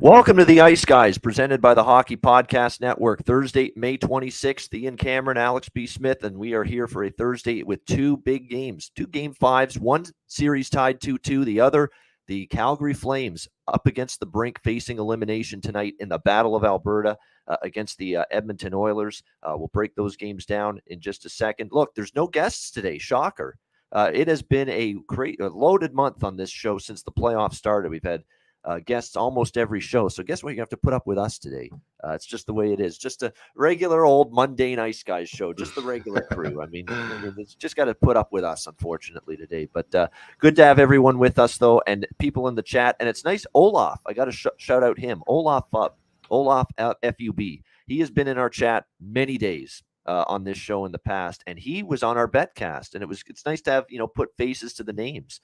Welcome to the Ice Guys, presented by the Hockey Podcast Network. Thursday, May 26th, Ian Cameron, Alex B. Smith, and we are here for a Thursday with two big games, two Game 5s, one series tied 2-2, the other, the Calgary Flames up against the brink, facing elimination tonight in the Battle of Alberta against the Edmonton Oilers. We'll break those games down in just a second. Look, there's no guests today, shocker. It has been a loaded month on this show since the playoffs started. We've had guests almost every show. So guess what? You have to put up with us today. It's just the way it is. Just a regular old mundane Ice Guys show. Just the regular crew. I mean, it's just got to put up with us, unfortunately, today. But good to have everyone with us, though, and people in the chat. And it's nice. Olaf, I got to shout out him. Olaf FUB. He has been in our chat many days. On this show in the past, and he was on our betcast, and it's nice to have put faces to the names.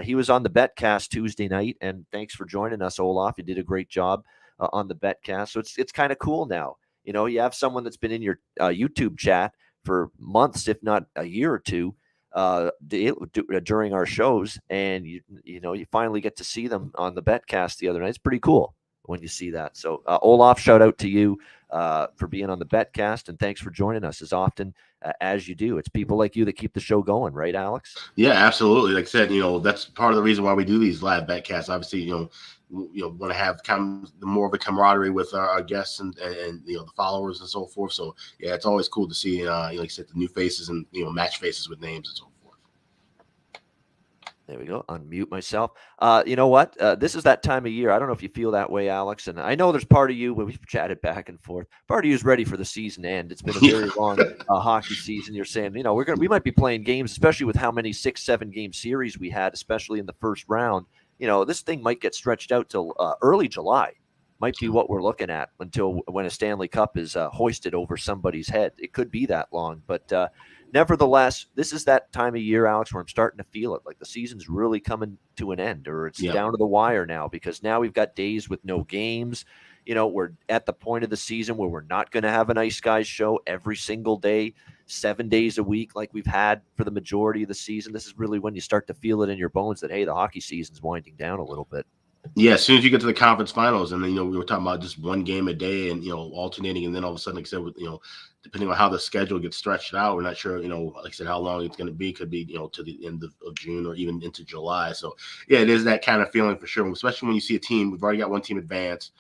He was on the betcast Tuesday night, and thanks for joining us, Olaf. You did a great job on the betcast. So it's kind of cool now. You have someone that's been in your YouTube chat for months, if not a year or two, during our shows, and you finally get to see them on the betcast the other night. It's pretty cool when you see that. So Olaf, shout out to you for being on the betcast, and thanks for joining us as often as you do. It's people like you that keep the show going, right, Alex? Yeah, absolutely. Like I said, that's part of the reason why we do these live betcasts. Obviously, want to have kind of more of a camaraderie with our guests and the followers and so forth. So yeah, it's always cool to see like I said, the new faces and match faces with names and so forth. There we go. Unmute myself. You know what? This is that time of year. I don't know if you feel that way, Alex. And I know there's part of you when we've chatted back and forth. Part of you is ready for the season end. It's been a very long hockey season. You're saying, we might be playing games, especially with how many 6-7 game series we had, especially in the first round. This thing might get stretched out till early July. Might be what we're looking at until when a Stanley Cup is hoisted over somebody's head. It could be that long, but nevertheless, this is that time of year, Alex, where I'm starting to feel it. Like the season's really coming to an end, or it's down to the wire now, because now we've got days with no games. We're at the point of the season where we're not going to have an Ice Guys show every single day, 7 days a week, like we've had for the majority of the season. This is really when you start to feel it in your bones that, hey, the hockey season's winding down a little bit. Yeah, as soon as you get to the conference finals, and then we were talking about just one game a day, and alternating, and then all of a sudden, like I said, with depending on how the schedule gets stretched out, we're not sure, like I said, how long it's going to be. Could be to the end of June or even into July. So yeah, it is that kind of feeling for sure, especially when you see a team. We've already got one team advance.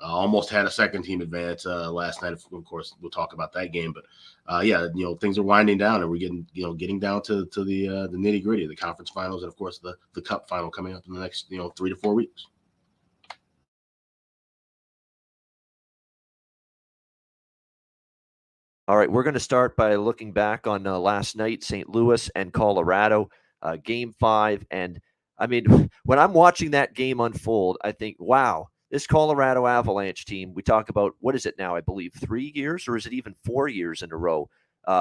Almost had a second team advance last night. Of course, we'll talk about that game, but yeah, things are winding down, and we're getting down to the nitty gritty, the conference finals, and of course the cup final coming up in the next 3 to 4 weeks. All right, we're going to start by looking back on last night, St. Louis and Colorado, Game 5. And, I mean, when I'm watching that game unfold, I think, wow, this Colorado Avalanche team, we talk about, what is it now, I believe, 3 years, or is it even 4 years in a row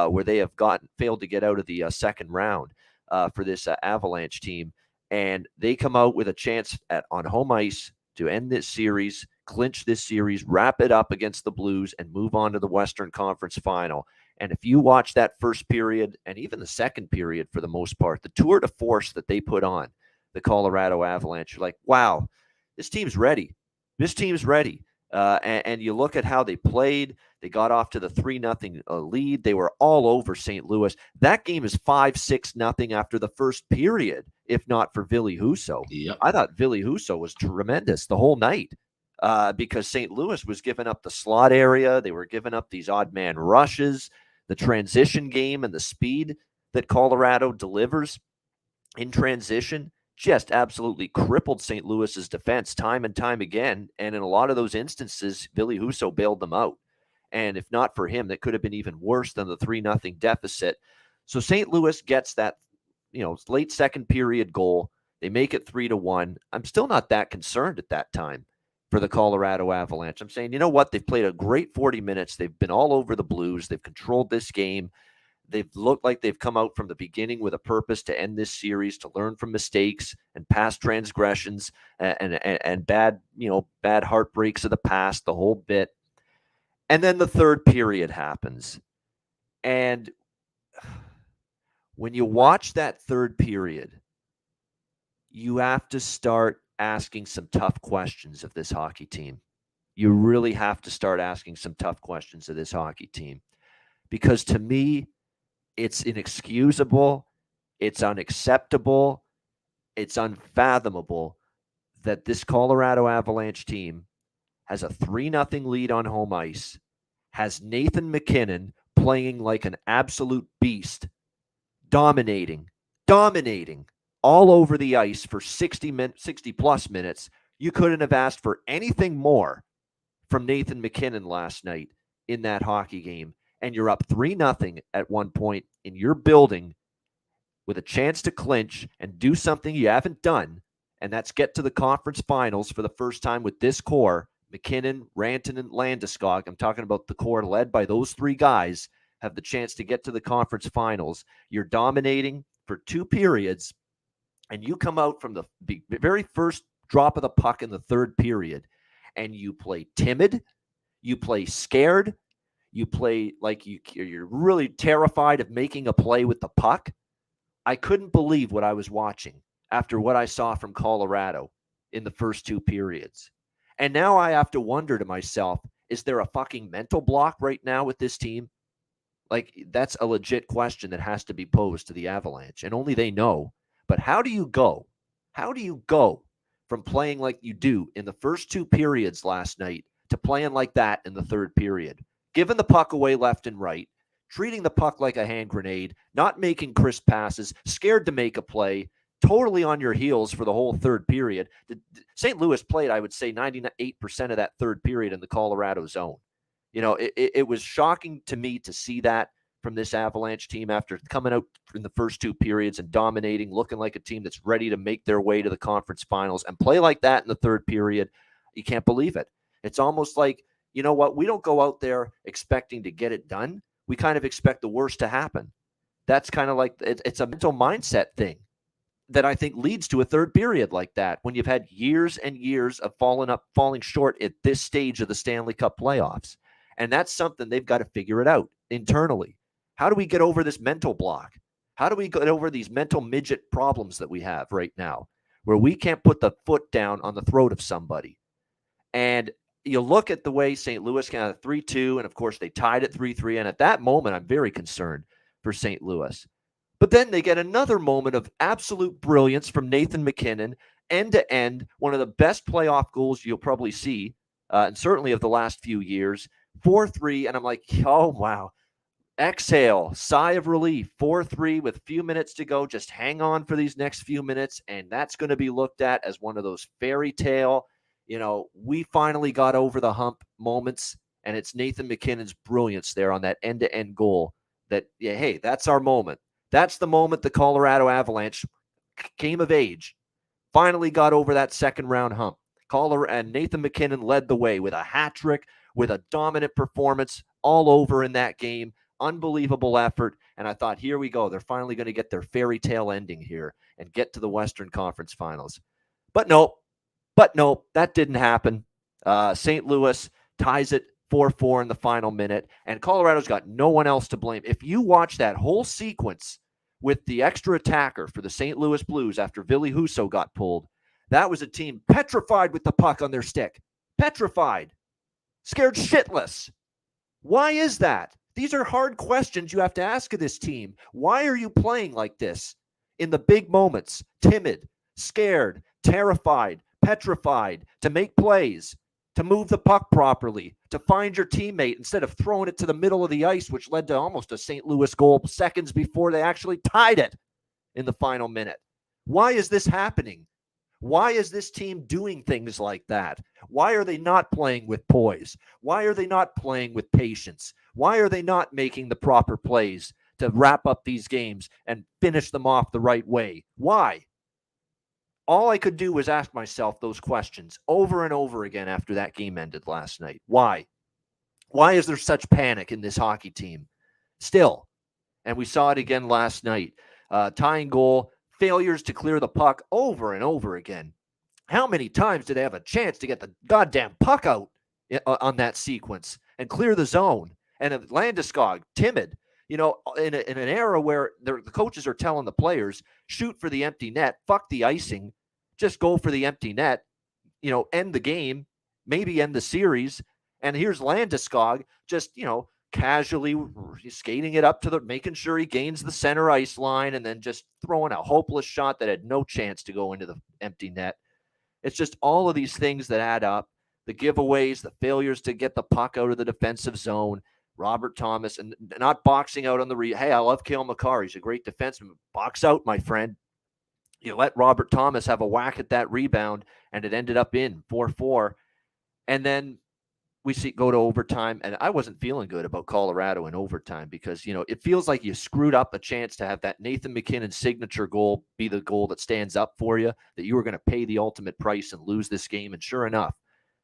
where they have failed to get out of the second round for this Avalanche team. And they come out with a chance on home ice to end this series, clinch this series, wrap it up against the Blues, and move on to the Western Conference Final. And if you watch that first period, and even the second period for the most part, the tour de force that they put on the Colorado Avalanche, you're like, wow, this team's ready. This team's ready. And you look at how they played. They got off to the 3-0 lead. They were all over St. Louis. That game is 5-6-0 after the first period, if not for Ville Husso. Yep. I thought Ville Husso was tremendous the whole night because St. Louis was giving up the slot area. They were giving up these odd man rushes, the transition game, and the speed that Colorado delivers in transition just absolutely crippled St. Louis's defense time and time again. And in a lot of those instances, Ville Husso bailed them out. And if not for him, that could have been even worse than the 3-0 deficit. So St. Louis gets that, late second period goal. They make it 3-1. I'm still not that concerned at that time for the Colorado Avalanche. I'm saying, you know what? They've played a great 40 minutes. They've been all over the Blues. They've controlled this game. They've looked like they've come out from the beginning with a purpose to end this series, to learn from mistakes and past transgressions and bad heartbreaks of the past, the whole bit. And then the third period happens. And when you watch that third period, you have to start asking some tough questions of this hockey team. You really have to start asking some tough questions of this hockey team. Because to me, it's inexcusable, it's unacceptable, it's unfathomable that this Colorado Avalanche team has a 3-0 lead on home ice, has Nathan McInnis playing like an absolute beast, dominating all over the ice for 60 plus minutes. You couldn't have asked for anything more from Nathan McInnis last night in that hockey game. And you're up 3-0 at one point in your building with a chance to clinch and do something you haven't done, and that's get to the conference finals for the first time with this core. McInnis, Rantanen, Landeskog, I'm talking about the core led by those three guys, have the chance to get to the conference finals. You're dominating for 2 periods, and you come out from the very first drop of the puck in the third period, and you play timid, you play scared, you play like you're really terrified of making a play with the puck. I couldn't believe what I was watching after what I saw from Colorado in the first 2 periods. And now I have to wonder to myself, is there a fucking mental block right now with this team? Like, that's a legit question that has to be posed to the Avalanche, and only they know. But how do you go? How do you go from playing like you do in the first 2 periods last night to playing like that in the third period? Giving the puck away left and right, treating the puck like a hand grenade, not making crisp passes, scared to make a play, totally on your heels for the whole third period. St. Louis played, I would say, 98% of that third period in the Colorado zone. You know, it was shocking to me to see that from this Avalanche team after coming out in the first 2 periods and dominating, looking like a team that's ready to make their way to the conference finals and play like that in the third period. You can't believe it. It's almost like, you know what, we don't go out there expecting to get it done. We kind of expect the worst to happen. That's kind of like, it's a mental mindset thing that I think leads to a third period like that when you've had years and years of falling short at this stage of the Stanley Cup playoffs. And that's something they've got to figure it out internally. How do we get over this mental block? How do we get over these mental midget problems that we have right now where we can't put the foot down on the throat of somebody? And you look at the way St. Louis got a 3-2, and of course they tied at 3-3. And at that moment, I'm very concerned for St. Louis. But then they get another moment of absolute brilliance from Nathan McInnis, end to end, one of the best playoff goals you'll probably see, and certainly of the last few years. 4-3, and I'm like, oh, wow. Exhale, sigh of relief, 4-3 with a few minutes to go. Just hang on for these next few minutes, and that's going to be looked at as one of those fairy tale, you know, we finally got over the hump moments, and it's Nathan McInnis' brilliance there on that end-to-end goal that, yeah, hey, that's our moment. That's the moment the Colorado Avalanche came of age, finally got over that second-round hump. And Nathan McInnis led the way with a hat trick, with a dominant performance all over in that game. Unbelievable effort. And I thought, here we go. They're finally going to get their fairy tale ending here and get to the Western Conference Finals. But nope, that didn't happen. St. Louis ties it 4-4 in the final minute, and Colorado's got no one else to blame. If you watch that whole sequence with the extra attacker for the St. Louis Blues after Ville Husso got pulled, that was a team petrified with the puck on their stick. Petrified. Scared shitless. Why is that? These are hard questions you have to ask of this team. Why are you playing like this in the big moments? Timid, scared, terrified, petrified, to make plays, to move the puck properly, to find your teammate instead of throwing it to the middle of the ice, which led to almost a St. Louis goal seconds before they actually tied it in the final minute. Why is this happening? Why is this team doing things like that? Why are they not playing with poise? Why are they not playing with patience? Why are they not making the proper plays to wrap up these games and finish them off the right way? Why? All I could do was ask myself those questions over and over again after that game ended last night. Why? Why is there such panic in this hockey team still? And we saw it again last night. Tying goal, failures to clear the puck over and over again. How many times did they have a chance to get the goddamn puck out on that sequence and clear the zone? And Landeskog, timid, you know, in an era where the coaches are telling the players, shoot for the empty net, fuck the icing, just go for the empty net, end the game, maybe end the series. And here's Landeskog just, casually skating it up to making sure he gains the center ice line and then just throwing a hopeless shot that had no chance to go into the empty net. It's just all of these things that add up. The giveaways, the failures to get the puck out of the defensive zone, Robert Thomas, and not boxing out on the hey, I love Cale Makar. He's a great defenseman. Box out, my friend. You let Robert Thomas have a whack at that rebound, and it ended up in 4-4. And then we go to overtime, and I wasn't feeling good about Colorado in overtime because, it feels like you screwed up a chance to have that Nathan McKinnon signature goal be the goal that stands up for you, that you were going to pay the ultimate price and lose this game. And sure enough,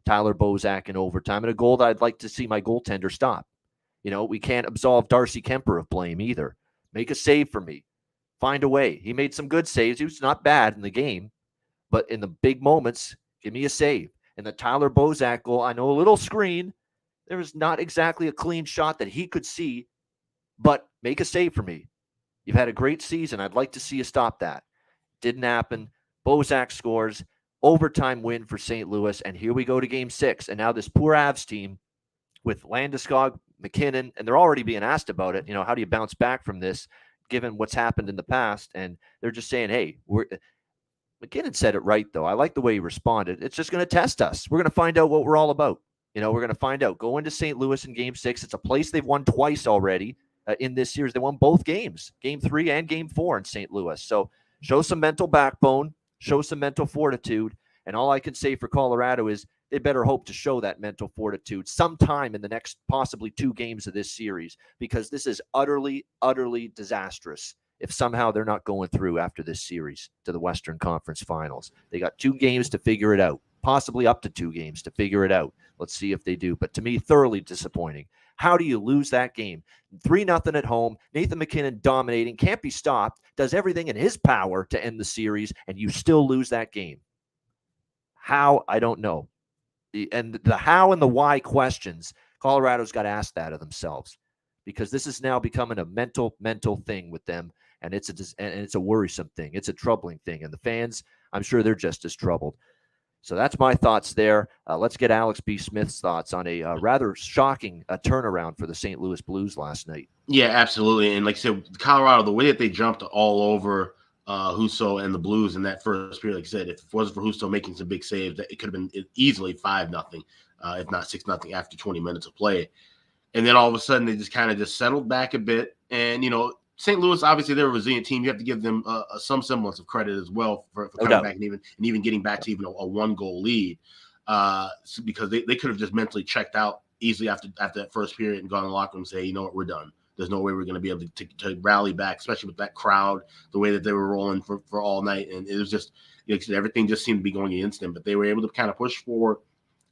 Tyler Bozak in overtime, and a goal that I'd like to see my goaltender stop. We can't absolve Darcy Kemper of blame either. Make a save for me. Find a way. He made some good saves. He was not bad in the game, but in the big moments, give me a save. And the Tyler Bozak goal, I know a little screen. There was not exactly a clean shot that he could see, but make a save for me. You've had a great season. I'd like to see you stop that. Didn't happen. Bozak scores. Overtime win for St. Louis. And here we go to game 6. And now this poor Avs team with Landeskog, McKinnon, and they're already being asked about it. How do you bounce back from this given what's happened in the past? And they're just saying, hey, McKinnon said it right, though. I like the way he responded. It's just going to test us. We're going to find out what we're all about. We're going to find out. Go into St. Louis in game 6. It's a place they've won twice already in this series. They won both games, game 3 and game 4 in St. Louis. So show some mental backbone, show some mental fortitude. And all I can say for Colorado is they better hope to show that mental fortitude sometime in the next possibly 2 games of this series, because this is utterly, utterly disastrous if somehow they're not going through after this series to the Western Conference Finals. They got 2 games to figure it out, possibly up to 2 games to figure it out. Let's see if they do. But to me, thoroughly disappointing. How do you lose that game? 3-0 at home. Nathan McKinnon dominating, can't be stopped, does everything in his power to end the series, and you still lose that game. How? I don't know. And the how and the why questions, Colorado's got to ask that of themselves, because this is now becoming a mental thing with them, and it's a worrisome thing. It's a troubling thing, and the fans, I'm sure they're just as troubled. So that's my thoughts there. Let's get Alex B. Smith's thoughts on a rather shocking turnaround for the St. Louis Blues last night. Yeah, absolutely. And like I said, Colorado, the way that they jumped all over Husso and the Blues in that first period, like I said, if it wasn't for Husso making some big saves, it could have been easily 5-0, if not 6-0 after 20 minutes of play. And then all of a sudden, they just kind of settled back a bit. And, St. Louis, obviously, they're a resilient team. You have to give them some semblance of credit as well for coming back and even getting back to even a 1-goal lead, because they could have just mentally checked out easily after that first period and gone in the locker room and say, you know what, we're done. There's no way we're going to be able to rally back, especially with that crowd, the way that they were rolling for all night. And it was just, everything just seemed to be going against them. But they were able to kind of push forward,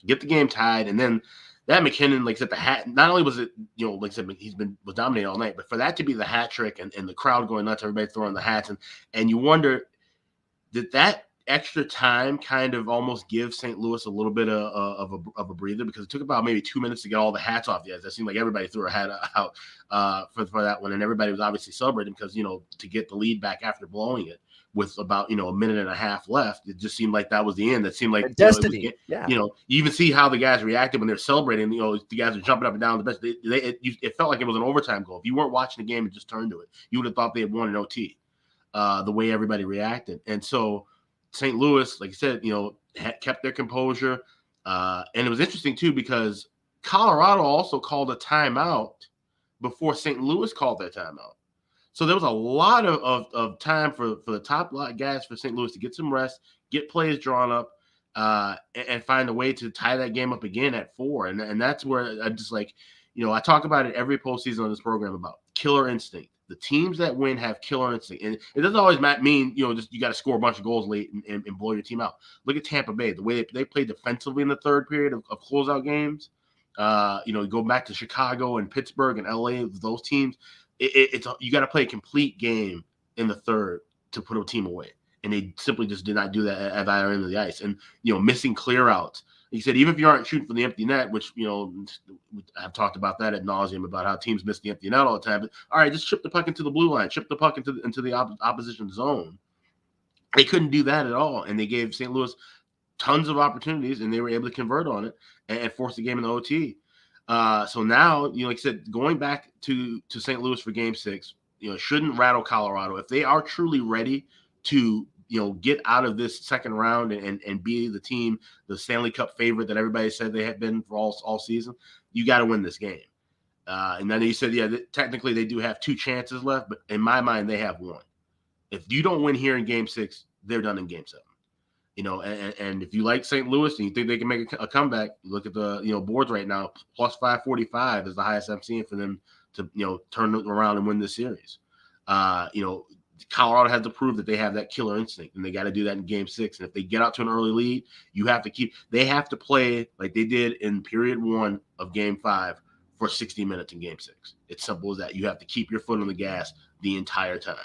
get the game tied, and then that McKinnon, like I said, the hat, not only was it, like I said, was dominating all night, but for that to be the hat trick and the crowd going nuts, everybody throwing the hats, and you wonder, did that extra time kind of almost give St. Louis a little bit of a breather, because it took about maybe 2 minutes to get all the hats off the ice. It seemed like everybody threw a hat out for that one, and everybody was obviously celebrating because, to get the lead back after blowing it with about, a minute and a half left, it just seemed like that was the end. That seemed like destiny. You even see how the guys reacted when they're celebrating. The guys are jumping up and down the bench. It felt like it was an overtime goal. If you weren't watching the game and just turned to it, you would have thought they had won an OT. The way everybody reacted, and so St. Louis, like I said, kept their composure, and it was interesting too because Colorado also called a timeout before St. Louis called their timeout. So there was a lot of time for the top guys for St. Louis to get some rest, get plays drawn up, and find a way to tie that game up again at 4. And that's where I'm just like, I talk about it every postseason on this program about killer instinct. The teams that win have killer instinct. And it doesn't always mean, just you got to score a bunch of goals late and blow your team out. Look at Tampa Bay, the way they played defensively in the third period of closeout games. Go back to Chicago and Pittsburgh and LA, those teams. You got to play a complete game in the third to put a team away. And they simply just did not do that at either end of the ice. And, missing clear outs. He said, even if you aren't shooting from the empty net, which, I've talked about that ad nauseum about how teams miss the empty net all the time. But all right, just chip the puck into the blue line, chip the puck into the opposition zone. They couldn't do that at all, and they gave St. Louis tons of opportunities, and they were able to convert on it and force the game in the OT. So now, like I said, going back to St. Louis for Game 6, shouldn't rattle Colorado if they are truly ready to get out of this second round and be the team, the Stanley Cup favorite that everybody said they had been for all season. You got to win this game. And then he said, technically they do have 2 chances left, but in my mind, they have 1. If you don't win here in Game 6, they're done in Game 7. And if you like St. Louis and you think they can make a comeback, you look at the boards right now. Plus 545 is the highest I'm seeing for them to turn it around and win this series. Colorado has to prove that they have that killer instinct, and they got to do that in Game 6. And if they get out to an early lead, they have to play like they did in period 1 of Game 5 for 60 minutes in Game 6. It's simple as that. You have to keep your foot on the gas the entire time.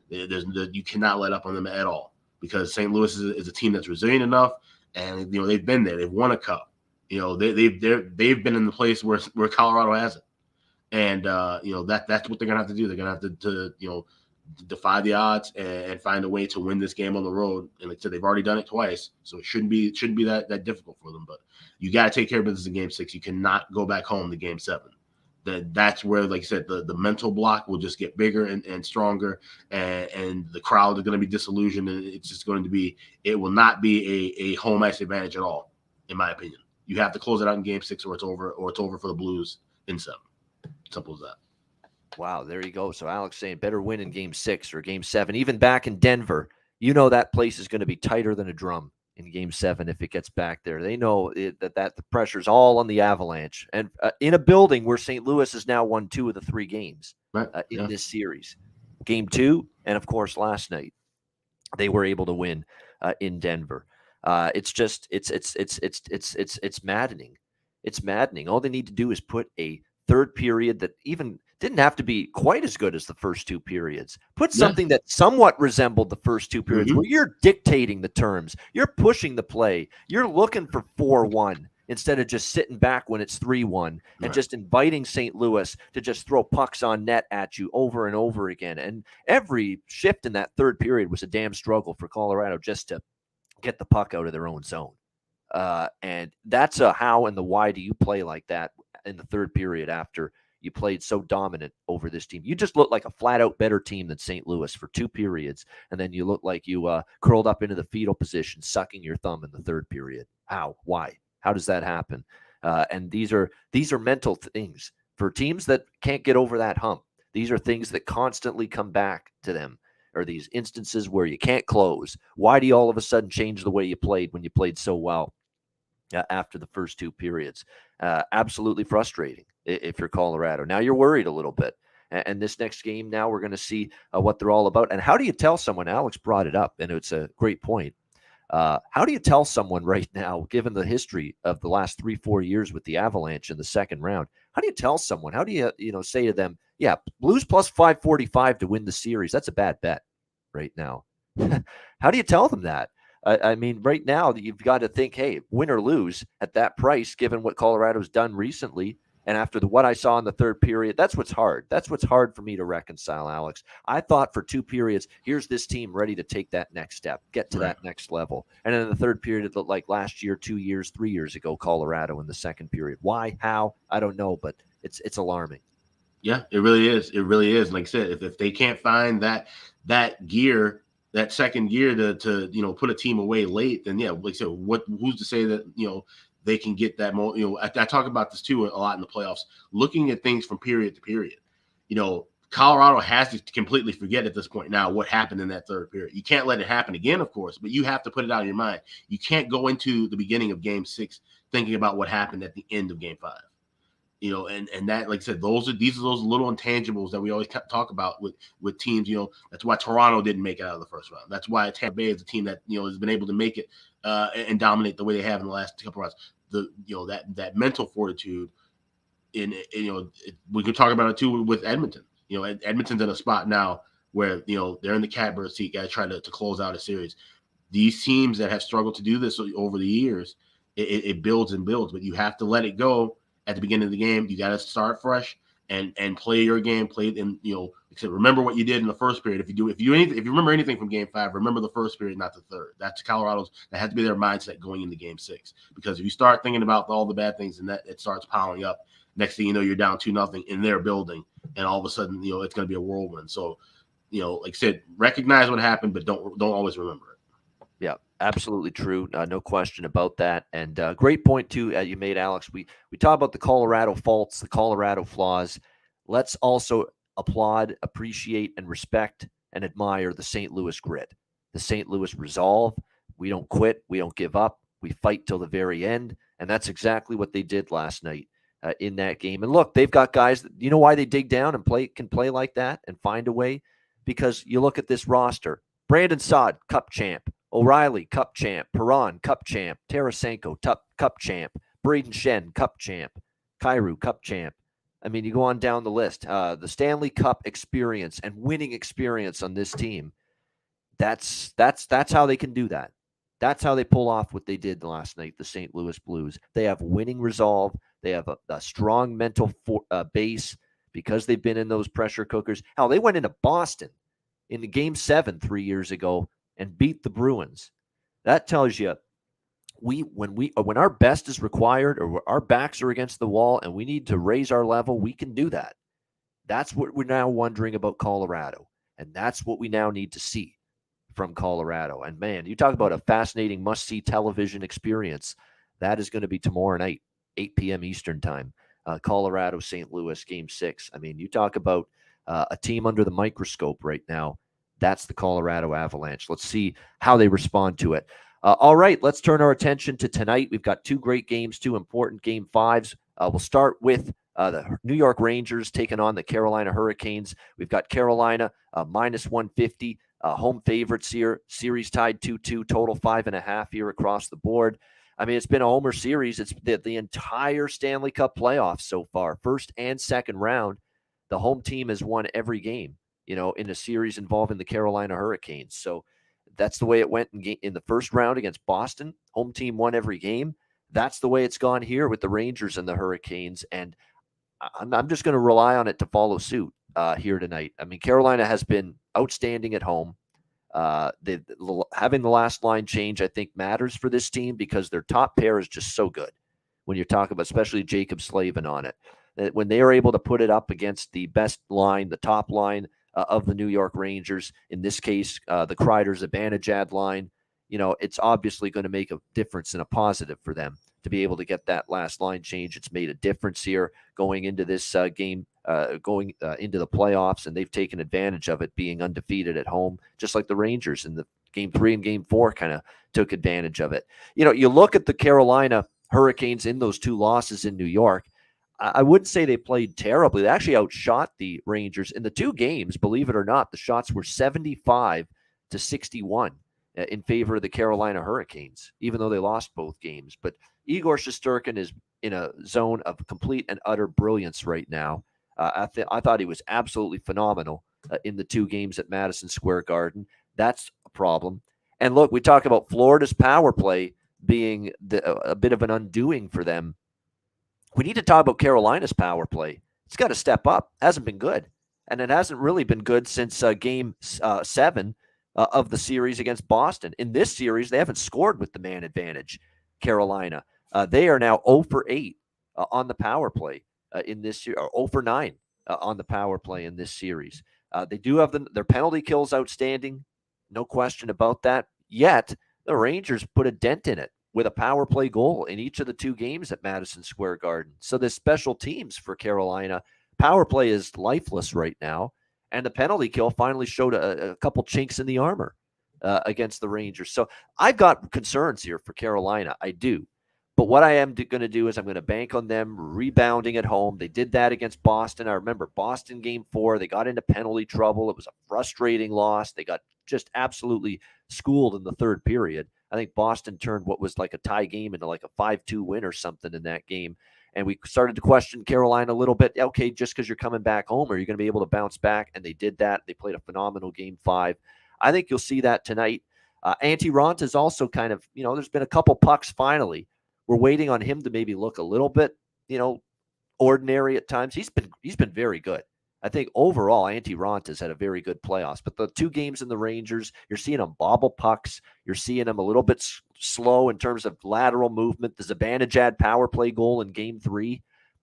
You cannot let up on them at all, because St. Louis is a team that's resilient enough, and they've been there. They've won a cup. They've been in the place where Colorado hasn't, and that's what they're gonna have to do. They're gonna have to defy the odds and find a way to win this game on the road. And like I said, they've already done it twice, so it shouldn't be that difficult for them. But you got to take care of business in Game 6. You cannot go back home to Game 7. That's where, like I said, the mental block will just get bigger and stronger, and the crowd is going to be disillusioned, and it's just going to be, it will not be a home ice advantage at all, in my opinion. You have to close it out in Game 6, or it's over for the Blues in 7. Simple as that. Wow, there you go. So Alex saying better win in Game 6 or Game 7, even back in Denver. That place is going to be tighter than a drum in Game 7 if it gets back there. They know that the pressure's all on the Avalanche. And in a building where St. Louis has now won 2 of the 3 games in this series. Game 2, and of course last night, they were able to win in Denver. It's maddening. It's maddening. All they need to do is put a third period that even didn't have to be quite as good as the first 2 periods. Put something that somewhat resembled the first 2 periods, where you're dictating the terms. You're pushing the play. You're looking for 4-1 instead of just sitting back when it's 3-1 and just inviting St. Louis to just throw pucks on net at you over and over again. And every shift in that third period was a damn struggle for Colorado just to get the puck out of their own zone. And that's a how and the why do you play like that in the third period after you played so dominant over this team. You just look like a flat-out better team than St. Louis for 2 periods, and then you look like you curled up into the fetal position, sucking your thumb in the third period. How? Why? How does that happen? And these are mental things for teams that can't get over that hump. These are things that constantly come back to them, or these instances where you can't close. Why do you all of a sudden change the way you played when you played so well after the first 2 periods? Absolutely frustrating if you're Colorado. Now you're worried a little bit. And this next game, now we're going to see what they're all about. And how do you tell someone? Alex brought it up, and it's a great point. How do you tell someone right now, given the history of the last 3-4 years with the Avalanche in the second round, how do you tell someone? How do you say to them, yeah, Blues plus 545 to win the series? That's a bad bet right now. How do you tell them that? I mean, right now you've got to think, hey, win or lose at that price, given what Colorado's done recently. And after what I saw in the third period, that's what's hard. That's what's hard for me to reconcile, Alex. I thought for 2 periods, here's this team ready to take that next step, get to that next level. And then in the third period, it looked like last year, 2 years, 3 years ago, Colorado in the second period. Why? How? I don't know, but it's alarming. Yeah, it really is. It really is. Like I said, if they can't find that gear, that second gear to put a team away late, then like I said, who's to say that they can get that more? I talk about this too a lot in the playoffs. Looking at things from period to period, Colorado has to completely forget at this point now what happened in that third period. You can't let it happen again, of course, but you have to put it out of your mind. You can't go into the beginning of Game 6 thinking about what happened at the end of Game 5. And that, like I said, these are those little intangibles that we always talk about with teams. That's why Toronto didn't make it out of the first round. That's why Tampa Bay is a team that has been able to make it and dominate the way they have in the last couple rounds. That mental fortitude. We could talk about it too with Edmonton. Edmonton's in a spot now where they're in the catbird seat, guys trying to close out a series. These teams that have struggled to do this over the years, it builds and builds, but you have to let it go. At the beginning of the game, you got to start fresh and play your game, and remember what you did in the first period. If you remember anything from Game 5, remember the first period, not the third. That's Colorado's. That has to be their mindset going into Game 6. Because if you start thinking about all the bad things and that it starts piling up, next thing you know, you're down 2-0 in their building, and all of a sudden, it's going to be a whirlwind. So, like I said, recognize what happened, but don't always remember it. Yeah, absolutely true. No question about that. And great point, too, you made, Alex. We talk about the Colorado faults, the Colorado flaws. Let's also applaud, appreciate, and respect and admire the St. Louis grit, the St. Louis resolve. We don't quit. We don't give up. We fight till the very end. And that's exactly what they did last night in that game. And look, they've got guys, you know why they dig down and can play like that and find a way? Because you look at this roster. Brandon Saad, Cup champ. O'Reilly, Cup champ. Perron, Cup champ. Tarasenko, Cup champ. Braden Shen, Cup champ. Kyrou, Cup champ. I mean, you go on down the list. The Stanley Cup experience and winning experience on this team, that's how they can do that. That's how they pull off what they did last night, the St. Louis Blues. They have winning resolve. They have a strong mental base because they've been in those pressure cookers. Hell, they went into Boston in the Game 7 3 years ago and beat the Bruins. That tells you when our best is required or our backs are against the wall and we need to raise our level, we can do that. That's what we're now wondering about Colorado, and that's what we now need to see from Colorado. And man, you talk about a fascinating must-see television experience. That is going to be tomorrow night, 8 p.m. Eastern time. Colorado, St. Louis, Game 6. I mean, you talk about a team under the microscope right now. That's the Colorado Avalanche. Let's see how they respond to it. All right, let's turn our attention to tonight. We've got two great games, two important Game 5s. We'll start with the New York Rangers taking on the Carolina Hurricanes. We've got Carolina minus 150, home favorites here. Series tied 2-2, total 5.5 here across the board. I mean, it's been a homer series. It's the entire Stanley Cup playoffs so far, first and second round. The home team has won every game, in a series involving the Carolina Hurricanes. So that's the way it went in the first round against Boston. Home team won every game. That's the way it's gone here with the Rangers and the Hurricanes. And I'm just going to rely on it to follow suit here tonight. I mean, Carolina has been outstanding at home. Having the last line change, I think, matters for this team because their top pair is just so good. When you're talking about, especially Jacob Slavin on it, when they are able to put it up against the best line, the top line of the New York Rangers, in this case, the Kreider-Zibanejad line, it's obviously going to make a difference and a positive for them to be able to get that last line change. It's made a difference here going into this game, going into the playoffs, and they've taken advantage of it being undefeated at home, just like the Rangers in the Game 3 and Game 4 kind of took advantage of it. You look at the Carolina Hurricanes in those two losses in New York. I wouldn't say they played terribly. They actually outshot the Rangers in the two games. Believe it or not, the shots were 75-61 in favor of the Carolina Hurricanes, even though they lost both games. But Igor Shesterkin is in a zone of complete and utter brilliance right now. I thought he was absolutely phenomenal in the two games at Madison Square Garden. That's a problem. And look, we talk about Florida's power play being a bit of an undoing for them. We need to talk about Carolina's power play. It's got to step up. Hasn't been good. And it hasn't really been good since Game 7 of the series against Boston. In this series, they haven't scored with the man advantage, Carolina. They are now 0 for 8 on the power play in this year, or 0 for 9 on the power play in this series. They do have their penalty kills outstanding. No question about that. Yet, the Rangers put a dent in it with a power play goal in each of the two games at Madison Square Garden. So the special teams for Carolina, power play is lifeless right now. And the penalty kill finally showed a couple chinks in the armor against the Rangers. So I've got concerns here for Carolina. I do. But what I am going to do is I'm going to bank on them rebounding at home. They did that against Boston. I remember Boston Game 4. They got into penalty trouble. It was a frustrating loss. They got just absolutely schooled in the third period. I think Boston turned what was like a tie game into like a 5-2 win or something in that game. And we started to question Carolina a little bit. Okay, just because you're coming back home, are you going to be able to bounce back? And they did that. They played a phenomenal Game 5. I think you'll see that tonight. Antti Raanta is also kind of, there's been a couple pucks finally. We're waiting on him to maybe look a little bit, ordinary at times. He's been very good. I think overall, Antti Ranta's had a very good playoffs. But the 2 games in the Rangers, you're seeing him bobble pucks. You're seeing him a little bit slow in terms of lateral movement. The Zibanejad power play goal in Game 3,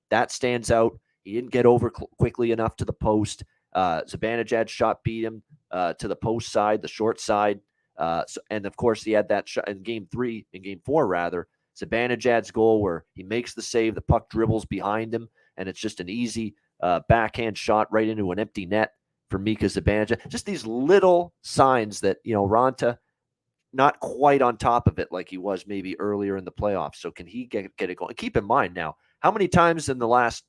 that stands out. He didn't get over quickly enough to the post. Zibanejad shot beat him to the post side, the short side. And, of course, he had that shot in Game 4, rather. Zibanejad's goal where he makes the save, the puck dribbles behind him, and it's just an easy backhand shot right into an empty net for Mika Zibanejad. Just these little signs that, Ranta not quite on top of it like he was maybe earlier in the playoffs. So can he get it going? Keep in mind now, how many times in the last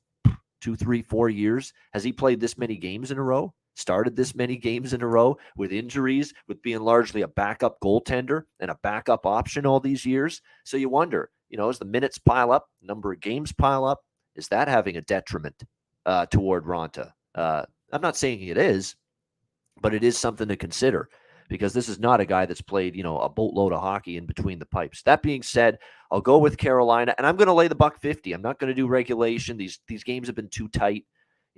2, 3, 4 years has he played this many games in a row? Started this many games in a row with injuries, with being largely a backup goaltender and a backup option all these years. So you wonder, as the minutes pile up, number of games pile up, is that having a detriment toward Ranta? I'm not saying it is, but it is something to consider because this is not a guy that's played, a boatload of hockey in between the pipes. That being said, I'll go with Carolina, and I'm going to lay the $1.50. I'm not going to do regulation. These games have been too tight.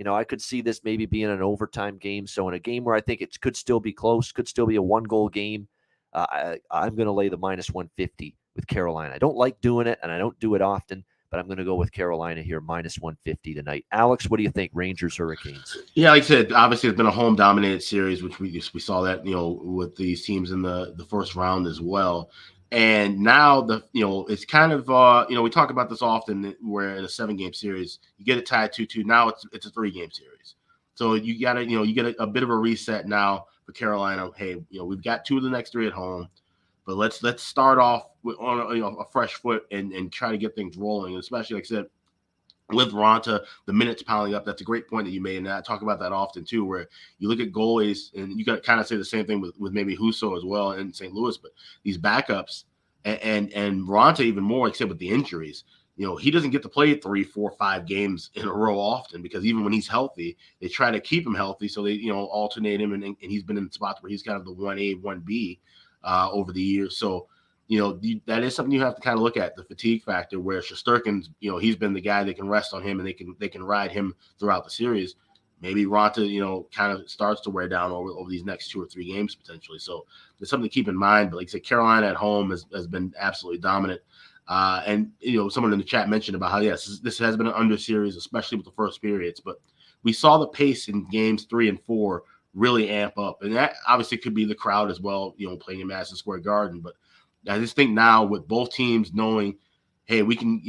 I could see this maybe being an overtime game. So in a game where I think it could still be close, could still be a 1-goal game, I'm going to lay the -150 with Carolina. I don't like doing it, and I don't do it often, but I'm going to go with Carolina here, -150 tonight. Alex, what do you think? Rangers, Hurricanes? Yeah, like I said, obviously it's been a home-dominated series, which we saw that, with these teams in the first round as well. And now it's kind of we talk about this often where in a 7-game series you get it tied 2-2. Now it's a 3-game series, so you got to you get a bit of a reset now for Carolina. Hey, we've got 2 of the next 3 at home, but let's start off on a fresh foot and try to get things rolling. And especially like I said, with Ranta, the minutes piling up. That's a great point that you made, and I talk about that often too, where you look at goalies, and you got to kind of say the same thing with maybe Husso as well in St. Louis, but these backups and Ranta even more, except with the injuries, he doesn't get to play 3, 4, 5 games in a row often because even when he's healthy, they try to keep him healthy, so they alternate him, and he's been in spots where he's kind of the 1A, 1B over the years. So that is something you have to kind of look at, the fatigue factor, where Shesterkin's, he's been the guy that can rest on him and they can ride him throughout the series. Maybe Ranta, kind of starts to wear down over these next 2 or 3 games potentially. So there's something to keep in mind. But like I said, Carolina at home has been absolutely dominant. And someone in the chat mentioned about how, yes, this has been an under series, especially with the first periods. But we saw the pace in games 3 and 4 really amp up. And that obviously could be the crowd as well, playing in Madison Square Garden. But I just think now with both teams knowing, hey, we can,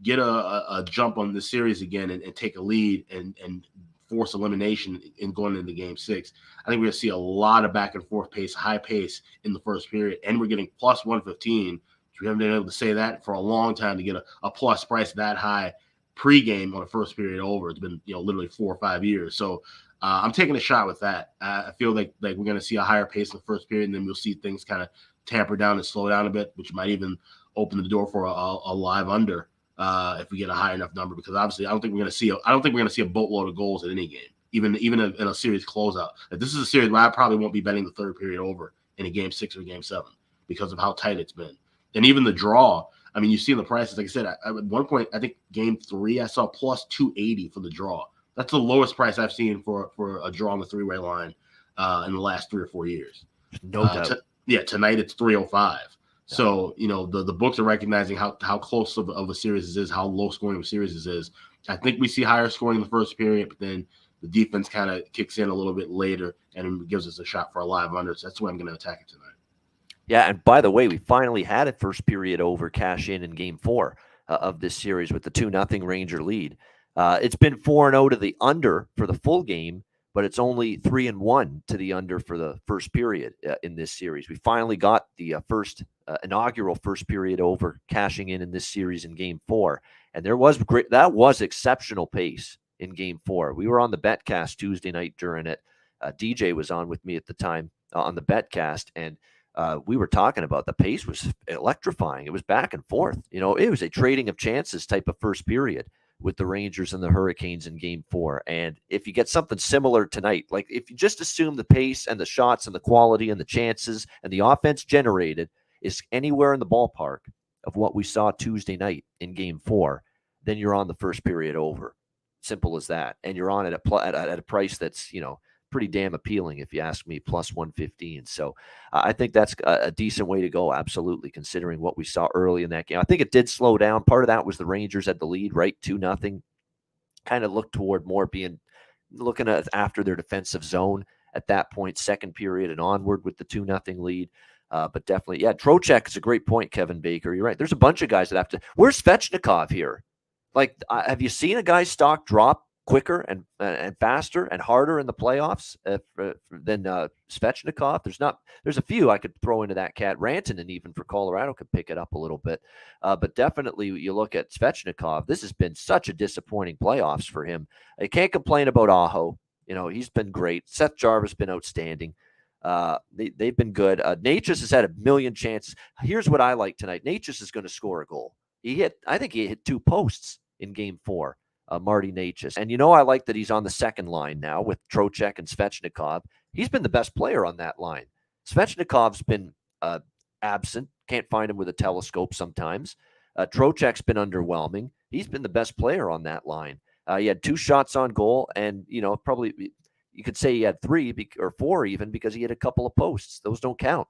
get a jump on the series again and take a lead and force elimination in going into Game 6. I think we're going to see a lot of back and forth pace, high pace in the first period, and we're getting +115. Which we haven't been able to say that for a long time, to get a plus price that high pregame on a first period over. It's been literally 4 or 5 years. So I'm taking a shot with that. I feel like we're going to see a higher pace in the first period, and then we'll see things kind of tamper down and slow down a bit, which might even open the door for a live under if we get a high enough number. Because obviously, I don't think we're going to see a boatload of goals at any game, even in a series closeout. If this is a series where I probably won't be betting the third period over in a Game 6 or Game 7 because of how tight it's been. And even the draw, I mean, you see the prices. Like I said, at one point, I think Game 3, I saw +280 for the draw. That's the lowest price I've seen for a draw on the 3-way line in the last 3 or 4 years. No doubt. Tonight it's 305. Yeah. So, the books are recognizing how close of a series this is, how low scoring of a series this is. I think we see higher scoring in the first period, but then the defense kind of kicks in a little bit later and gives us a shot for a live under. So that's why I'm going to attack it tonight. Yeah, and by the way, we finally had a first period over cash in Game 4 of this series with the 2-0 Ranger lead. It's been 4-0 to the under for the full game, but it's only 3-1 to the under for the first period in this series. We finally got the inaugural first period over cashing in this series in Game 4, and that was exceptional pace in Game 4. We were on the Betcast Tuesday night during it. DJ was on with me at the time on the Betcast, and we were talking about the pace was electrifying. It was back and forth. It was a trading of chances type of first period with the Rangers and the Hurricanes in Game 4. And if you get something similar tonight, like if you just assume the pace and the shots and the quality and the chances and the offense generated is anywhere in the ballpark of what we saw Tuesday night in Game 4, then you're on the first period over. Simple as that. And you're on it at a price that's, pretty damn appealing, if you ask me, plus 115. So I think that's a decent way to go, absolutely, considering what we saw early in that game. I think it did slow down. Part of that was the Rangers had the lead, right? 2-0. Kind of looked toward more looking at after their defensive zone at that point, second period and onward with the 2-0 lead. But definitely, yeah, Trocheck is a great point, Kevin Baker. You're right. There's a bunch of guys that have to. Where's Svechnikov here? Like, have you seen a guy's stock drop quicker and faster and harder in the playoffs than Svechnikov? There's a few I could throw into that cat. Rantanen, even for Colorado, could pick it up a little bit. But definitely, you look at Svechnikov, this has been such a disappointing playoffs for him. I can't complain about Aho. He's been great. Seth Jarvis been outstanding. They've been good. Natchez has had a million chances. Here's what I like tonight. Natchez is going to score a goal. I think he hit 2 posts in game 4, Marty Natchez. And I like that he's on the second line now with Trocheck and Svechnikov. He's been the best player on that line. Svechnikov's been absent. Can't find him with a telescope sometimes. Trocheck's been underwhelming. He's been the best player on that line. He had 2 shots on goal, and, probably you could say he had 3 or 4 even, because he had a couple of posts. Those don't count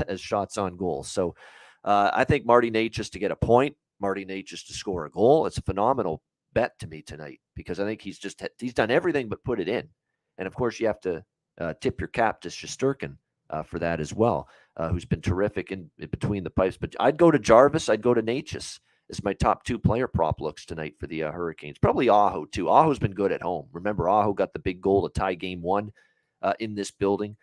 as shots on goal. So I think Marty Natchez to get a point, Marty Natchez to score a goal. It's a phenomenal bet to me tonight, because I think he's done everything but put it in. And of course, you have to tip your cap to Shesterkin for that as well, who's been terrific in between the pipes. But I'd go to Jarvis. I'd go to Natchez as my top 2 player prop looks tonight for the Hurricanes. Probably Aho too. Aho's been good at home. Remember, Aho got the big goal to tie game 1 in this building.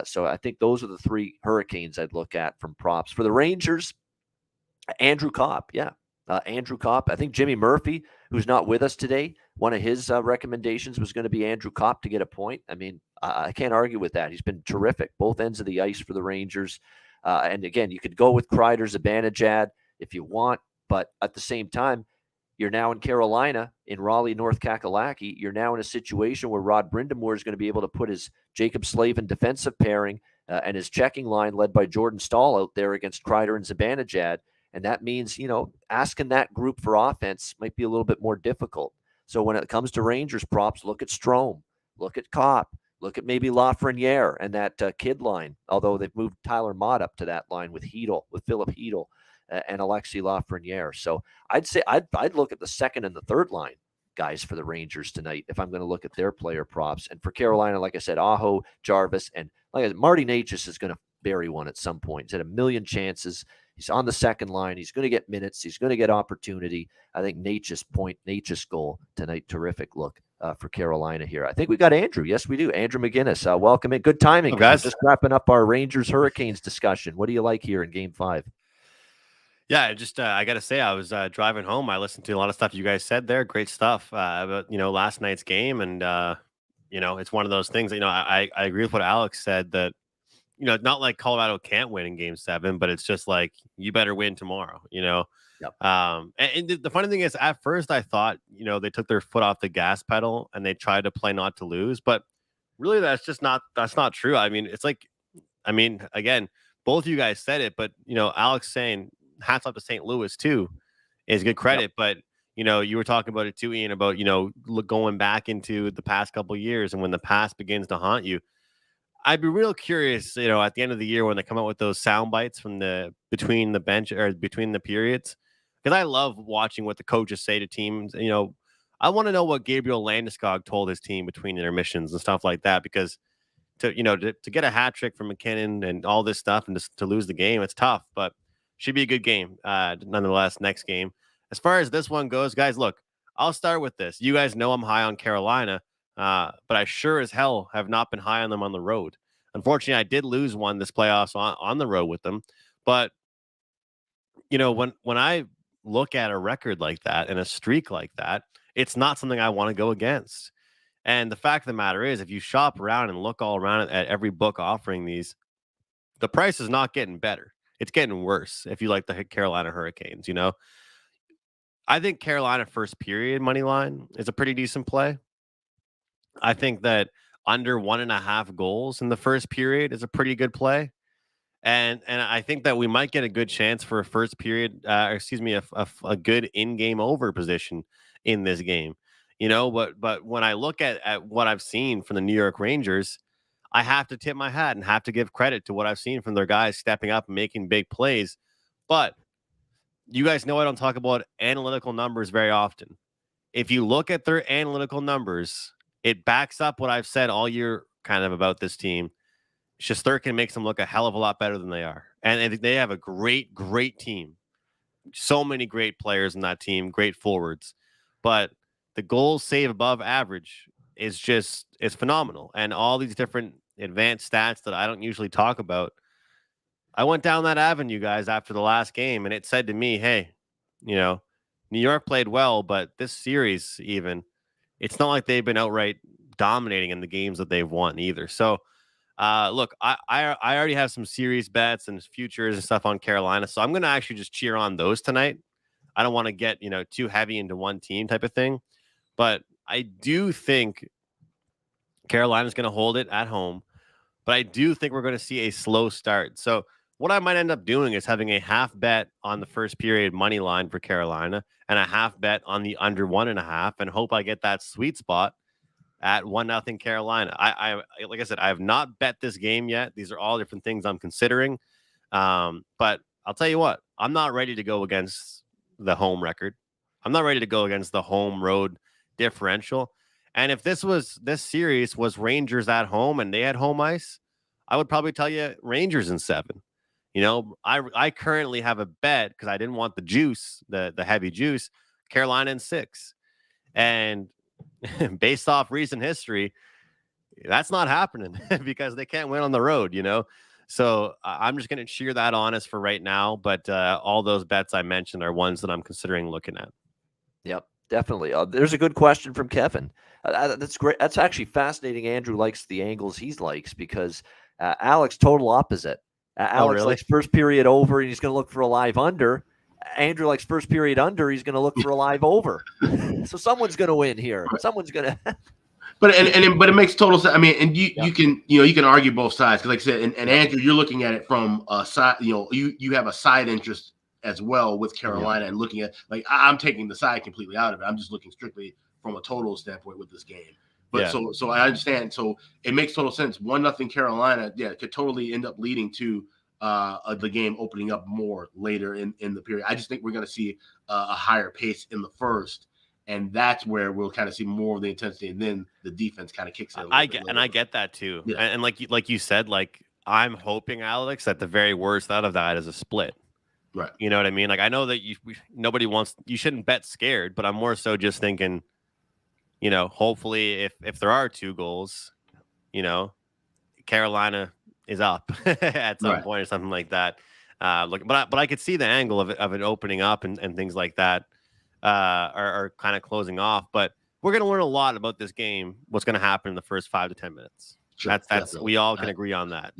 So I think those are the 3 Hurricanes I'd look at from props. For the Rangers, Andrew Kopp. Yeah. Andrew Kopp. I think Jimmy Murphy, who's not with us today, one of his recommendations was going to be Andrew Kopp to get a point. I mean, I can't argue with that. He's been terrific, both ends of the ice for the Rangers. And again, you could go with Kreider, Zibanejad if you want, but at the same time, you're now in Carolina, in Raleigh, North Kakalaki. You're now in a situation where Rod Brind'Amour is going to be able to put his Jacob Slavin defensive pairing and his checking line led by Jordan Staal out there against Kreider and Zibanejad. And that means, asking that group for offense might be a little bit more difficult. So when it comes to Rangers props, look at Strome, look at Kopp, look at maybe Lafreniere and that kid line, although they've moved Tyler Mott up to that line with Philip Hedl and Alexi Lafreniere. So I'd say I'd look at the second and the third line guys for the Rangers tonight if I'm going to look at their player props. And for Carolina, like I said, Aho, Jarvis, and like I said, Marty Natchez is going to bury one at some point. He's had a million chances. He's on the second line. He's going to get minutes. He's going to get opportunity. I think Natchez goal tonight. Terrific look for Carolina here. I think we got Andrew. Yes, we do. Andrew McInnis. Welcome in. Good timing, guys. Just wrapping up our Rangers Hurricanes discussion. What do you like here in Game 5? Yeah, I got to say, I was driving home. I listened to a lot of stuff you guys said there. Great stuff about, last night's game. And, it's one of those things that, I agree with what Alex said that, not like Colorado can't win in Game 7, but it's just like, you better win tomorrow, Yep. And the funny thing is, at first I thought, they took their foot off the gas pedal and they tried to play not to lose, but really that's not true. I mean, again, both of you guys said it, but, Alex saying hats off to St. Louis too is good credit. Yep. But, you were talking about it too, Ian, about, going back into the past couple of years, and when the past begins to haunt you, I'd be real curious, at the end of the year when they come out with those sound bites from between the bench or between the periods, because I love watching what the coaches say to teams. I want to know what Gabriel Landeskog told his team between intermissions and stuff like that, because to get a hat trick from McKinnon and all this stuff and to lose the game, it's tough, but should be a good game nonetheless next game. As far as this one goes, guys, look, I'll start with this. You guys know I'm high on Carolina. But I sure as hell have not been high on them on the road. Unfortunately, I did lose one this playoffs on the road with them. But, when I look at a record like that and a streak like that, it's not something I want to go against. And the fact of the matter is, if you shop around and look all around at every book offering these, the price is not getting better. It's getting worse if you like the Carolina Hurricanes, I think Carolina first period money line is a pretty decent play. I think that under 1.5 goals in the first period is a pretty good play. And I think that we might get a good chance for a first period, a good in-game over position in this game. But when I look at what I've seen from the New York Rangers, I have to tip my hat and have to give credit to what I've seen from their guys stepping up and making big plays. But you guys know I don't talk about analytical numbers very often. If you look at their analytical numbers, it backs up what I've said all year kind of about this team. Shesterkin makes them look a hell of a lot better than they are. And they have a great, great team. So many great players in that team, great forwards. But the goals save above average is phenomenal. And all these different advanced stats that I don't usually talk about. I went down that avenue, guys, after the last game, and it said to me, hey, New York played well, but this series even, it's not like they've been outright dominating in the games that they've won either. So, look, I already have some series bets and futures and stuff on Carolina, so I'm going to actually just cheer on those tonight. I don't want to get, too heavy into one team type of thing, but I do think Carolina's going to hold it at home, but I do think we're going to see a slow start. So what I might end up doing is having a half bet on the first period money line for Carolina and a half bet on the under 1.5 and hope I get that sweet spot at 1-0 Carolina. I like I said, I have not bet this game yet. These are all different things I'm considering. But I'll tell you what, I'm not ready to go against the home record. I'm not ready to go against the home road differential. And if this series was Rangers at home and they had home ice, I would probably tell you Rangers in 7. I currently have a bet because I didn't want the juice, the heavy juice, Carolina in 6. And based off recent history, that's not happening because they can't win on the road, So I'm just going to cheer that on us for right now. But all those bets I mentioned are ones that I'm considering looking at. Yep, definitely. There's a good question from Kevin. That's great. That's actually fascinating. Andrew likes the angles he likes because Alex, total opposite. Alex really? likes first period over, and he's going to look for a live under. Andrew likes first period under. He's going to look for a live over. So someone's going to win here. Right. Someone's going to. But it makes total sense. I mean, and you can argue both sides because, like I said, and Andrew, you're looking at it from a side. You have a side interest as well with Carolina and looking at I'm taking the side completely out of it. I'm just looking strictly from a total standpoint with this game. But so I understand. So it makes total sense. 1-0 Carolina, could totally end up leading to the game opening up more later in the period. I just think we're going to see a higher pace in the first, and that's where we'll kind of see more of the intensity, and then the defense kind of kicks in. I get that too. Yeah. And like you said, I'm hoping, Alex, that the very worst out of that is a split. Right. You know what I mean? I know that you shouldn't bet scared, but I'm more so just thinking, hopefully if there are 2 goals, Carolina is up at some point or something like that. But I could see the angle of it opening up and things like that are kind of closing off. But we're going to learn a lot about this game, what's going to happen in the first 5 to 10 minutes. Sure, that's we all can agree on that.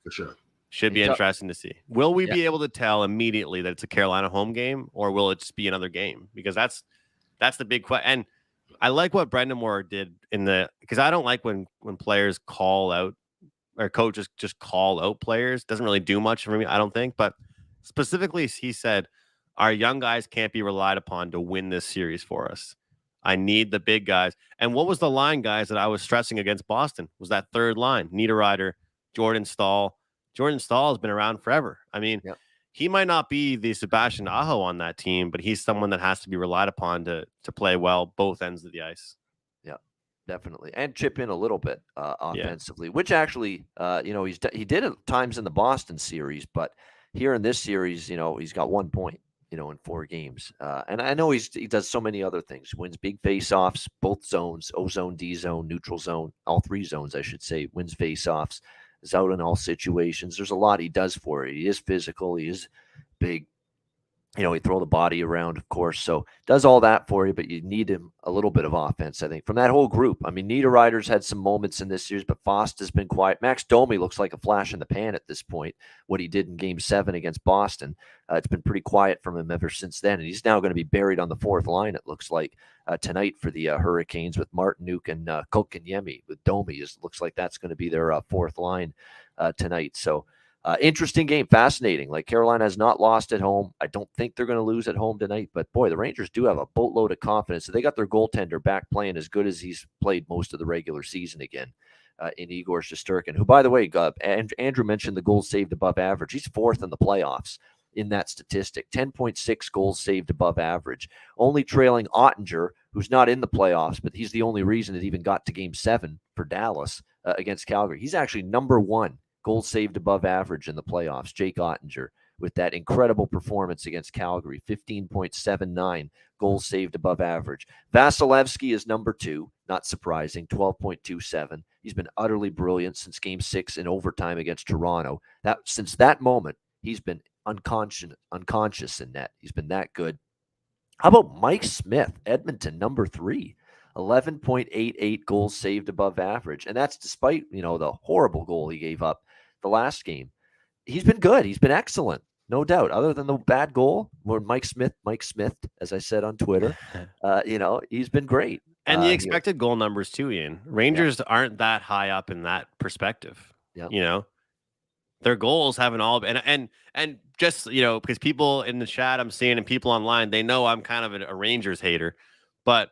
For sure. Should be interesting to see. Will we be able to tell immediately that it's a Carolina home game, or will it just be another game? Because that's the big question. And I like what Brendan Moore did because I don't like when players call out or coaches just call out players. Doesn't really do much for me, I don't think. But specifically, he said, our young guys can't be relied upon to win this series for us. I need the big guys. And what was the line, guys, that I was stressing against Boston? Was that third line? Niederreiter, Jordan Staal. Jordan Staal has been around forever. I mean, he might not be the Sebastian Aho on that team, but he's someone that has to be relied upon to play well both ends of the ice. Yeah, definitely. And chip in a little bit offensively, which actually, he did at times in the Boston series, but here in this series, he's got 1 point, in 4 games. And I know he does so many other things. Wins big face-offs, both zones, O zone, D zone, neutral zone, all 3 zones, I should say. Wins face-offs, is out in all situations. There's a lot he does for it. He is physical. He is big. He throw the body around, of course. So does all that for you, but you need him a little bit of offense, I think, from that whole group. I mean, Niederreiter's had some moments in this series, but Fost has been quiet. Max Domi looks like a flash in the pan at this point, what he did in Game 7 against Boston. It's been pretty quiet from him ever since then, and he's now going to be buried on the 4th line, it looks like, tonight for the Hurricanes with Martinuk and Kotkaniemi with Domi. It looks like that's going to be their 4th line tonight. So Interesting game, fascinating. Like Carolina has not lost at home. I don't think they're going to lose at home tonight, but boy, the Rangers do have a boatload of confidence. So they got their goaltender back playing as good as he's played most of the regular season again. In Igor Shesterkin, who, by the way, Andrew mentioned the goals saved above average. He's fourth in the playoffs in that statistic, 10.6 goals saved above average, only trailing Ottinger, who's not in the playoffs, but he's the only reason it even got to Game 7 for Dallas against Calgary. He's actually number one goals saved above average in the playoffs, Jake Ottinger, with that incredible performance against Calgary, 15.79 goals saved above average. Vasilevsky is number two, not surprising, 12.27. He's been utterly brilliant since Game 6 in overtime against Toronto. Since that moment, he's been unconscious in net. He's been that good. How about Mike Smith, Edmonton, number 3, 11.88 goals saved above average, and that's despite the horrible goal he gave up the last game. He's been good. He's been excellent, no doubt. Other than the bad goal, where Mike Smith, as I said on Twitter, he's been great. And the expected goal numbers too, Ian. Rangers aren't that high up in that perspective. Yeah. Their goals haven't all been, and just, because people in the chat I'm seeing and people online, they know I'm kind of a Rangers hater, but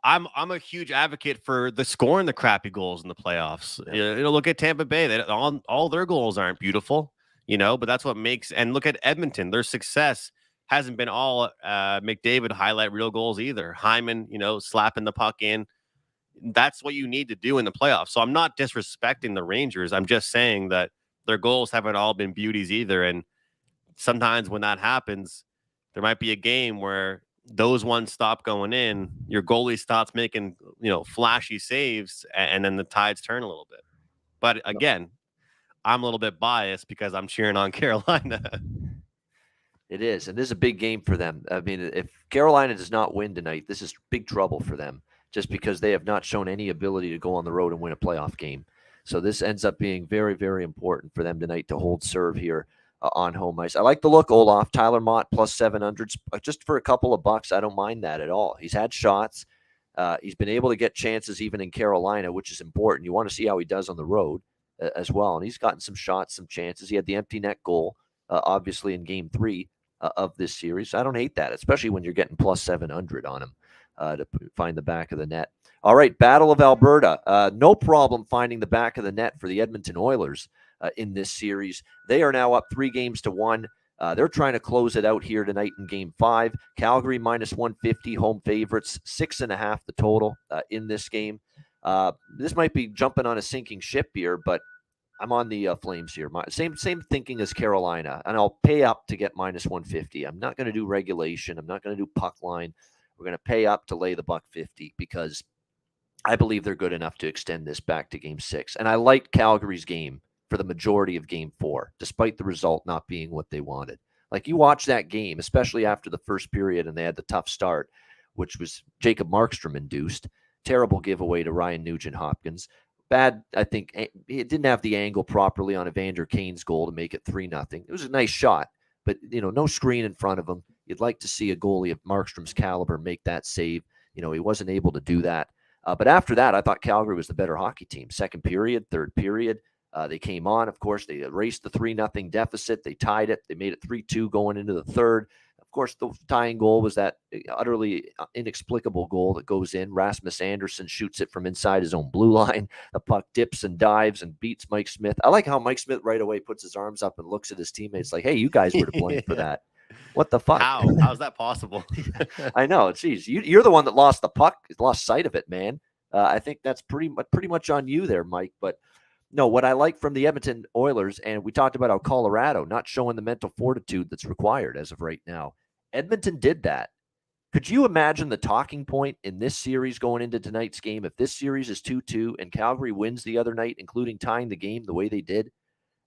I'm a huge advocate for the scoring the crappy goals in the playoffs. Yeah. Look at Tampa Bay. All their goals aren't beautiful, but that's what makes. And look at Edmonton. Their success hasn't been all McDavid highlight reel goals either. Hyman, slapping the puck in. That's what you need to do in the playoffs. So I'm not disrespecting the Rangers. I'm just saying that their goals haven't all been beauties either. And sometimes when that happens, there might be a game where those ones stop going in, your goalie stops making, flashy saves, and then the tides turn a little bit. But again, I'm a little bit biased because I'm cheering on Carolina. It is, and this is a big game for them. I mean, if Carolina does not win tonight, this is big trouble for them, just because they have not shown any ability to go on the road and win a playoff game. So this ends up being very, very important for them tonight to hold serve here on home ice. I like the look, Olaf. Tyler Mott plus 700, just for a couple of bucks. I don't mind that at all. He's had shots. He's been able to get chances even in Carolina, which is important. You want to see how he does on the road as well. And he's gotten some shots, some chances. He had the empty net goal, obviously, in Game 3 of this series. I don't hate that, especially when you're getting plus 700 on him to find the back of the net. All right, Battle of Alberta. No problem finding the back of the net for the Edmonton Oilers in this series. They are now up 3-1. They're trying to close it out here tonight in Game 5. Calgary minus 150, home favorites, 6.5 the total in this game. This might be jumping on a sinking ship here, but I'm on the Flames here. Same thinking as Carolina, and I'll pay up to get minus 150. I'm not going to do regulation. I'm not going to do puck line. We're going to pay up to lay the $1.50 because I believe they're good enough to extend this back to Game 6. And I liked Calgary's game for the majority of Game 4, despite the result not being what they wanted. Like, you watch that game, especially after the first period, and they had the tough start, which was Jacob Markstrom induced. Terrible giveaway to Ryan Nugent-Hopkins. Bad, I think, it didn't have the angle properly on Evander Kane's goal to make it 3-0. It was a nice shot, but, no screen in front of him. You'd like to see a goalie of Markstrom's caliber make that save. He wasn't able to do that. But after that, I thought Calgary was the better hockey team. Second period, third period, they came on. Of course, they erased the 3-0 deficit. They tied it. They made it 3-2 going into the third. Of course, the tying goal was that utterly inexplicable goal that goes in. Rasmus Anderson shoots it from inside his own blue line. The puck dips and dives and beats Mike Smith. I like how Mike Smith right away puts his arms up and looks at his teammates like, hey, you guys were to blame for that. What the fuck? How's that possible? I know. Geez, you're the one that lost the puck, lost sight of it, man. I think that's pretty much on you there, Mike. But no, what I like from the Edmonton Oilers, and we talked about how Colorado not showing the mental fortitude that's required as of right now. Edmonton did that. Could you imagine the talking point in this series going into tonight's game if this series is 2-2 and Calgary wins the other night, including tying the game the way they did?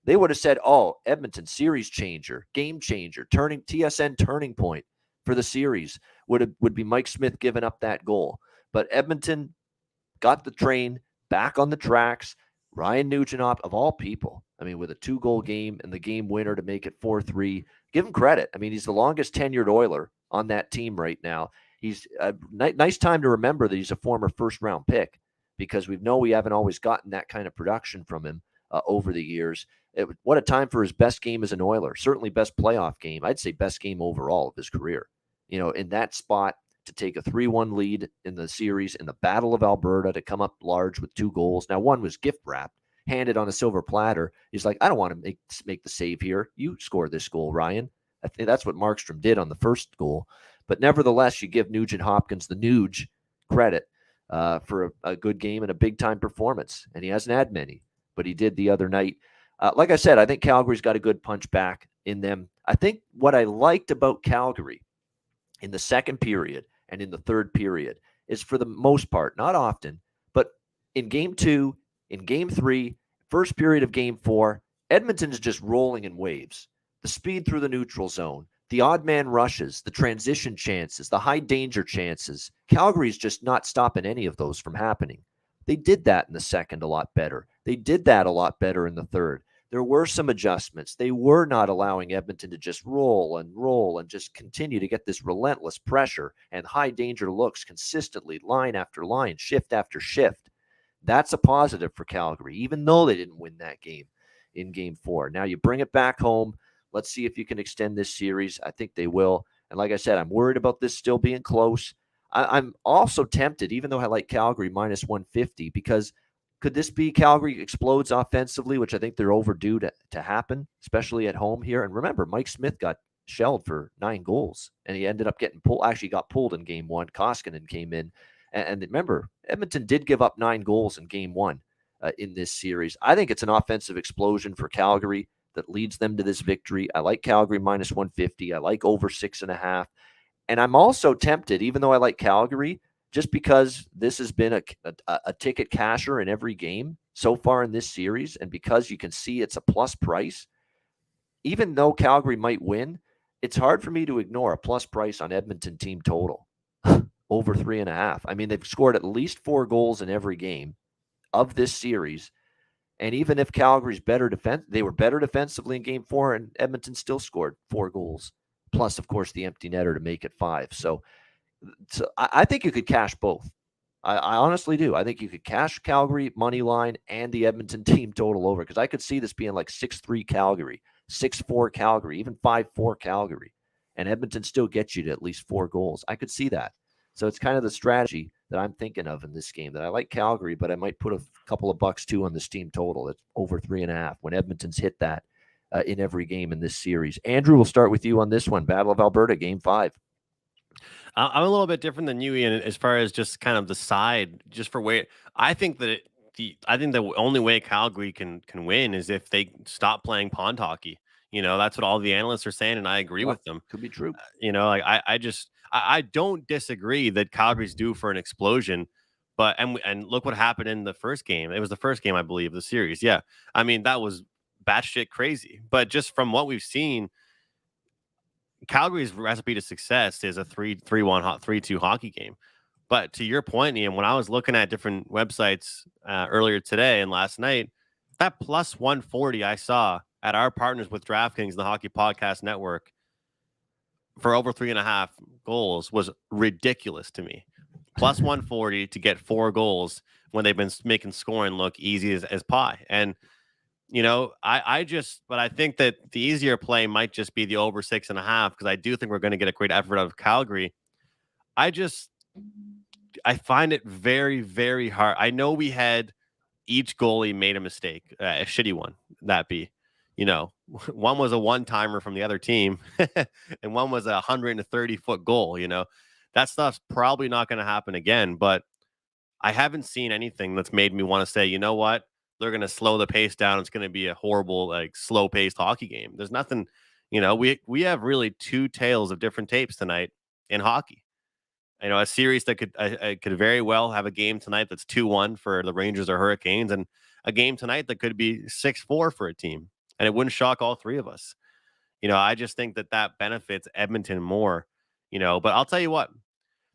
They would have said, oh, Edmonton, series changer, game changer, TSN turning point for the series would be Mike Smith giving up that goal. But Edmonton got the train back on the tracks. Ryan Nugent, of all people, I mean, with a 2-goal game and the game winner to make it 4-3, give him credit. I mean, he's the longest tenured Oiler on that team right now. He's a nice time to remember that he's a former first-round pick because we haven't always gotten that kind of production from him over the years. What a time for his best game as an Oiler. Certainly best playoff game. I'd say best game overall of his career. In that spot to take a 3-1 lead in the series in the Battle of Alberta, to come up large with 2 goals. Now, one was gift wrapped, handed on a silver platter. He's like, I don't want to make the save here. You score this goal, Ryan. I think that's what Markstrom did on the first goal. But nevertheless, you give Nugent Hopkins the Nuge credit for a good game and a big-time performance. And he hasn't had many, but he did the other night. Like I said, I think Calgary's got a good punch back in them. I think what I liked about Calgary in the second period and in the third period is, for the most part, not often, but in Game 2, in Game 3, first period of Game 4, Edmonton is just rolling in waves. The speed through the neutral zone, the odd man rushes, the transition chances, the high danger chances. Calgary's just not stopping any of those from happening. They did that in the second a lot better. They did that a lot better in the third. There were some adjustments. They were not allowing Edmonton to just roll and just continue to get this relentless pressure and high danger looks consistently, line after line, shift after shift. That's a positive for Calgary, even though they didn't win that game in Game 4. Now you bring it back home. Let's see if you can extend this series. I think they will. And like I said, I'm worried about this still being close. I'm also tempted, even though I like Calgary minus 150, because could this be Calgary explodes offensively, which I think they're overdue to happen, especially at home here? And remember, Mike Smith got shelled for 9 goals, and he ended up getting pulled. Actually got pulled in Game 1. Koskinen came in. And remember, Edmonton did give up 9 goals in Game 1 in this series. I think it's an offensive explosion for Calgary that leads them to this victory. I like Calgary minus 150. I like over 6.5. And I'm also tempted, even though I like Calgary, just because this has been a ticket casher in every game so far in this series, and because you can see it's a plus price, even though Calgary might win, it's hard for me to ignore a plus price on Edmonton team total over 3.5. I mean, they've scored at least 4 goals in every game of this series. And even if Calgary's better they were better defensively in Game 4, and Edmonton still scored 4 goals, plus, of course, the empty netter to make it 5. So I think you could cash both. I honestly do. I think you could cash Calgary money line and the Edmonton team total over, because I could see this being like 6-3 Calgary, 6-4 Calgary, even 5-4 Calgary, and Edmonton still gets you to at least 4 goals. I could see that. So it's kind of the strategy that I'm thinking of in this game, that I like Calgary, but I might put a couple of bucks too on this team total. It's over 3.5 when Edmonton's hit that in every game in this series. Andrew, we'll start with you on this one. Battle of Alberta, Game 5. I'm a little bit different than you, Ian, as far as just kind of the side, just for way. I think that I think the only way Calgary can win is if they stop playing pond hockey. That's what all the analysts are saying, and I agree with them. Could be true. Like I don't disagree that Calgary's due for an explosion, but and look what happened in the first game. It was the first game, I believe, of the series. Yeah, I mean, that was batshit crazy. But just from what we've seen, Calgary's recipe to success is a 3-1 3-2 hockey game. But to your point, Ian, when I was looking at different websites earlier today and last night, that plus 140 I saw at our partners with DraftKings, the Hockey Podcast Network, for over 3.5 goals was ridiculous to me. Plus 140 to get 4 goals when they've been making scoring look easy as pie. And but I think that the easier play might just be the over 6.5, because I do think we're going to get a great effort out of Calgary. I find it very, very hard. I know we had each goalie made a mistake, a shitty one, that be. One was a one-timer from the other team, and one was a 130-foot goal. That stuff's probably not going to happen again, but I haven't seen anything that's made me want to say, you know what? They're going to slow the pace down. It's going to be a horrible, slow-paced hockey game. There's nothing, we have really 2 tales of different tapes tonight in hockey. A series that could very well have a game tonight that's 2-1 for the Rangers or Hurricanes, and a game tonight that could be 6-4 for a team. And it wouldn't shock all 3 of us. I just think that benefits Edmonton more, but I'll tell you what,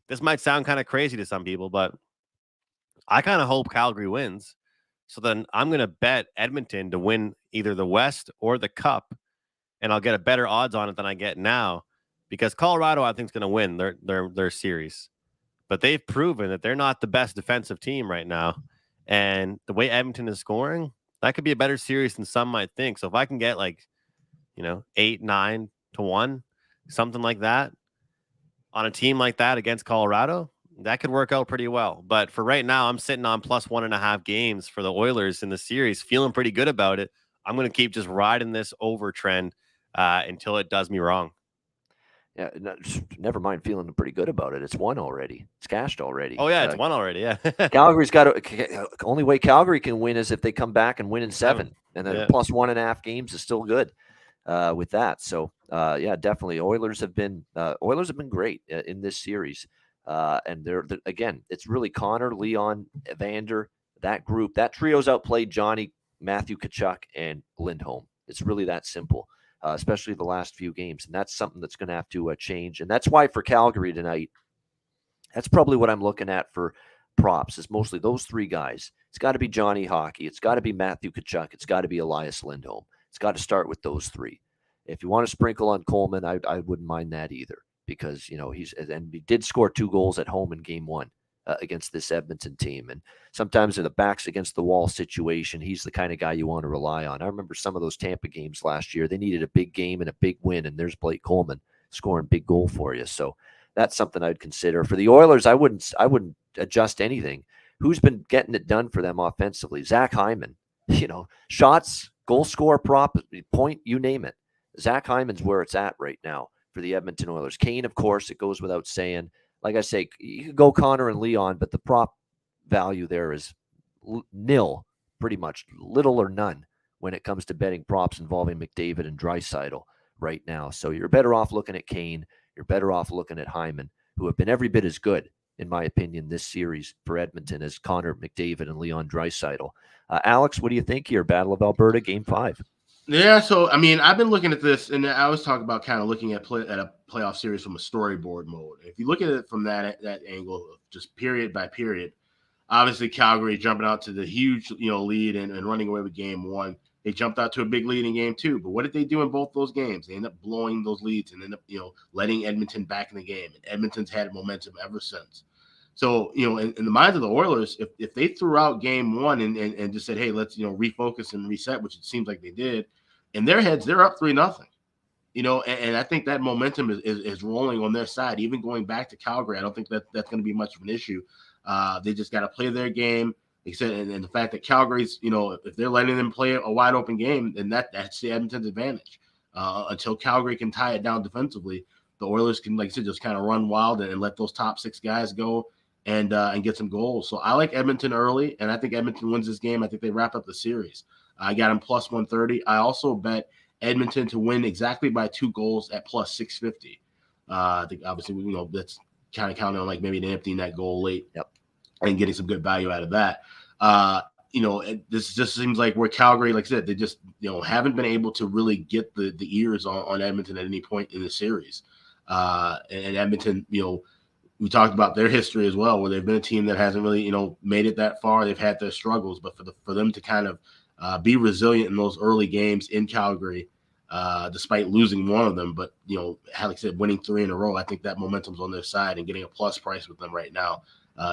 this might sound kind of crazy to some people, but I kind of hope Calgary wins. So then I'm going to bet Edmonton to win either the West or the Cup, and I'll get a better odds on it than I get now, because Colorado, I think, is going to win their series. But they've proven that they're not the best defensive team right now. And the way Edmonton is scoring, that could be a better series than some might think. So if I can get 8-9 to 1, something like that on a team like that against Colorado, that could work out pretty well. But for right now, I'm sitting on plus 1.5 games for the Oilers in the series, feeling pretty good about it. I'm going to keep just riding this over trend until it does me wrong. Yeah, never mind feeling pretty good about it. It's won already. It's cashed already. Oh, yeah, it's won already, yeah. Calgary's got to – only way Calgary can win is if they come back and win in 7. And then plus 1.5 games is still good with that. So, definitely. Oilers have been great in this series. And they're again, it's really Connor, Leon, Evander, that group. That trio's outplayed Johnny, Matthew Tkachuk, and Lindholm. It's really that simple. Especially the last few games. And that's something that's going to have to change. And that's why for Calgary tonight, that's probably what I'm looking at for props is mostly those 3 guys. It's got to be Johnny Hockey. It's got to be Matthew Tkachuk. It's got to be Elias Lindholm. It's got to start with those 3. If you want to sprinkle on Coleman, I wouldn't mind that either because, he did score 2 goals at home in game 1. Against this Edmonton team. And sometimes in the backs against the wall situation, he's the kind of guy you want to rely on. I remember some of those Tampa games last year. They needed a big game and a big win, and there's Blake Coleman scoring big goal for you. So that's something I'd consider. For the Oilers, I wouldn't adjust anything. Who's been getting it done for them offensively? Zach Hyman. Shots, goal score, prop, point, you name it. Zach Hyman's where it's at right now for the Edmonton Oilers. Kane, of course, it goes without saying. Like I say, you could go Connor and Leon, but the prop value there is nil, pretty much, little or none when it comes to betting props involving McDavid and Draisaitl right now. So you're better off looking at Kane. You're better off looking at Hyman, who have been every bit as good, in my opinion, this series for Edmonton as Connor McDavid and Leon Draisaitl. Alex, what do you think here? Battle of Alberta, Game 5. Yeah, so I've been looking at this, and I was talking about kind of looking at a playoff series from a storyboard mode. If you look at it from that angle, just period by period, obviously Calgary jumping out to the huge lead and running away with game 1. They jumped out to a big lead in game 2, but what did they do in both those games? They end up blowing those leads and end up letting Edmonton back in the game. And Edmonton's had momentum ever since. So, in the minds of the Oilers, if they threw out game 1 and just said, hey, let's, refocus and reset, which it seems like they did, in their heads, they're up 3-0, and I think that momentum is rolling on their side. Even going back to Calgary, I don't think that's going to be much of an issue. They just got to play their game. Like I said, and the fact that Calgary's, if they're letting them play a wide open game, then that's the Edmonton's advantage. Until Calgary can tie it down defensively, the Oilers can, like I said, just kind of run wild and let those top 6 guys go and get some goals. So I like Edmonton early, and I think Edmonton wins this game. I think they wrap up the series. I got them plus 130. I also bet Edmonton to win exactly by 2 goals at plus 650. I think obviously that's kind of counting on like maybe an empty net goal late, and getting some good value out of that. This just seems like where Calgary, like I said, they just haven't been able to really get the ears on Edmonton at any point in the series. And Edmonton, we talked about their history as well, where they've been a team that hasn't really made it that far. They've had their struggles, but for them to kind of be resilient in those early games in Calgary, despite losing one of them. But, like I said, winning 3 in a row, I think that momentum's on their side, and getting a plus price with them right now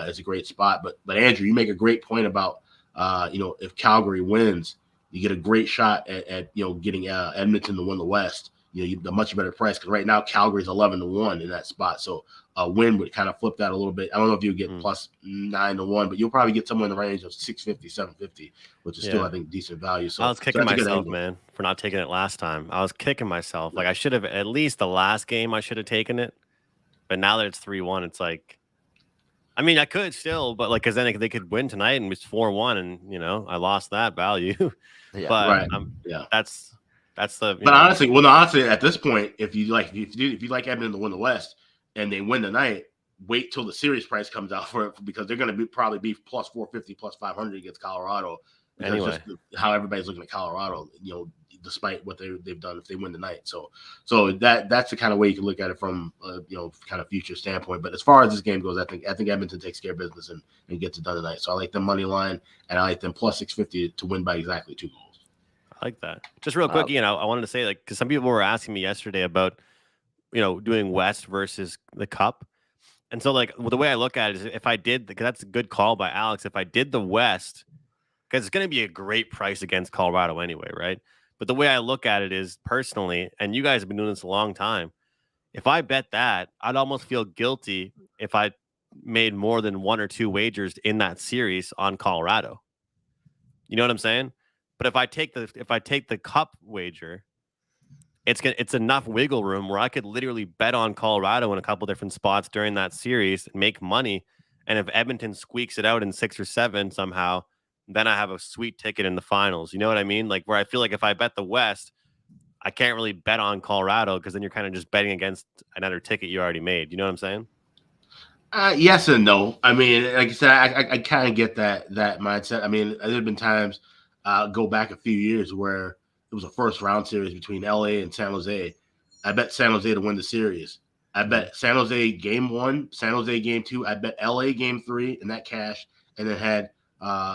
is a great spot. But Andrew, you make a great point about, if Calgary wins, you get a great shot at getting Edmonton to win the West. A much better price, because right now Calgary's 11-1 in that spot. So a win would kind of flip that a little bit. I don't know if you get plus 9-1, but you'll probably get somewhere in the range of 650, 750, which is still, I think, decent value. So I was kicking myself, man, for not taking it last time. I was kicking myself. Like, I should have, at least the last game, I should have taken it. But now that it's 3-1, it's like, I mean, I could still, but like, because then they could win tonight and it's 4-1, and I lost that value. But that's the. But honestly, at this point, if you like Edmonton to win the West and they win tonight, wait till the series price comes out for it, because they're going to probably be plus 450, plus 500 against Colorado. Anyway, just how everybody's looking at Colorado, despite what they've done if they win tonight. So that's the kind of way you can look at it from kind of future standpoint. But as far as this game goes, I think Edmonton takes care of business and gets it done tonight. So I like them money line, and I like them plus 650 to win by exactly 2 goals. I like that. Just real quick, I wanted to say, like, because some people were asking me yesterday about, doing West versus the Cup. And so, like, the way I look at it is, if I did, because that's a good call by Alex, if I did the West, because it's going to be a great price against Colorado anyway, right? But the way I look at it is personally, and you guys have been doing this a long time. If I bet that, I'd almost feel guilty if I made more than 1 or 2 wagers in that series on Colorado. You know what I'm saying? But if I take the cup wager, it's enough wiggle room where I could literally bet on Colorado in a couple different spots during that series and make money. And if Edmonton squeaks it out in 6 or 7 somehow, then I have a sweet ticket in the finals. You know what I mean? Like, where I feel like if I bet the West, I can't really bet on Colorado because then you're kind of just betting against another ticket you already made. You know what I'm saying? Yes and no. I mean, like I said, I kind of get that mindset. I mean, there have been times, go back a few years where it was a first round series between LA and San Jose. I bet San Jose to win the series. I bet San Jose game 1, San Jose game 2. I bet LA game 3, and that cashed, and then had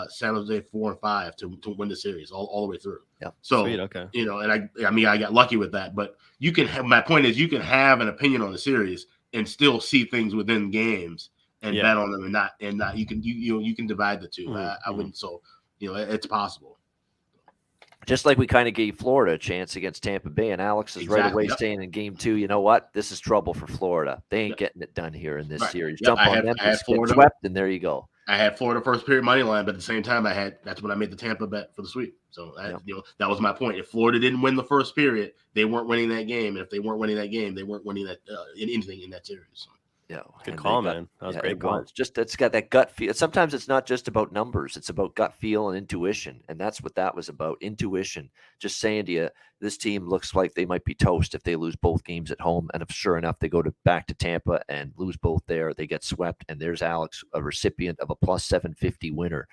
San Jose 4 and 5 to win the series all the way through. Yeah. So, Sweet, okay. you know, and I mean, I got lucky with that. But you can have, my point is, you can have an opinion on the series and still see things within games and bet on them, and not you can divide the two. I wouldn't. So, you know, it's possible. Just like we kind of gave Florida a chance against Tampa Bay, and Alex is right away saying in game 2, you know what? This is trouble for Florida. They ain't getting it done here in this series. Jump on them, get swept, and there you go. I had Florida first period money line, but at the same time, that's when I made the Tampa bet for the sweep. So you know, that was my point. If Florida didn't win the first period, they weren't winning that game, and if they weren't winning that game, they weren't winning that anything in that series. So. Yeah, good call, man. That was a great call. It's got that gut feel. Sometimes it's not just about numbers; it's about gut feel and intuition, and that's what that was about. Intuition. Just saying to you, this team looks like they might be toast if they lose both games at home, and if sure enough they go back to Tampa and lose both there, they get swept, and there's Alex, a recipient of a plus 750 winner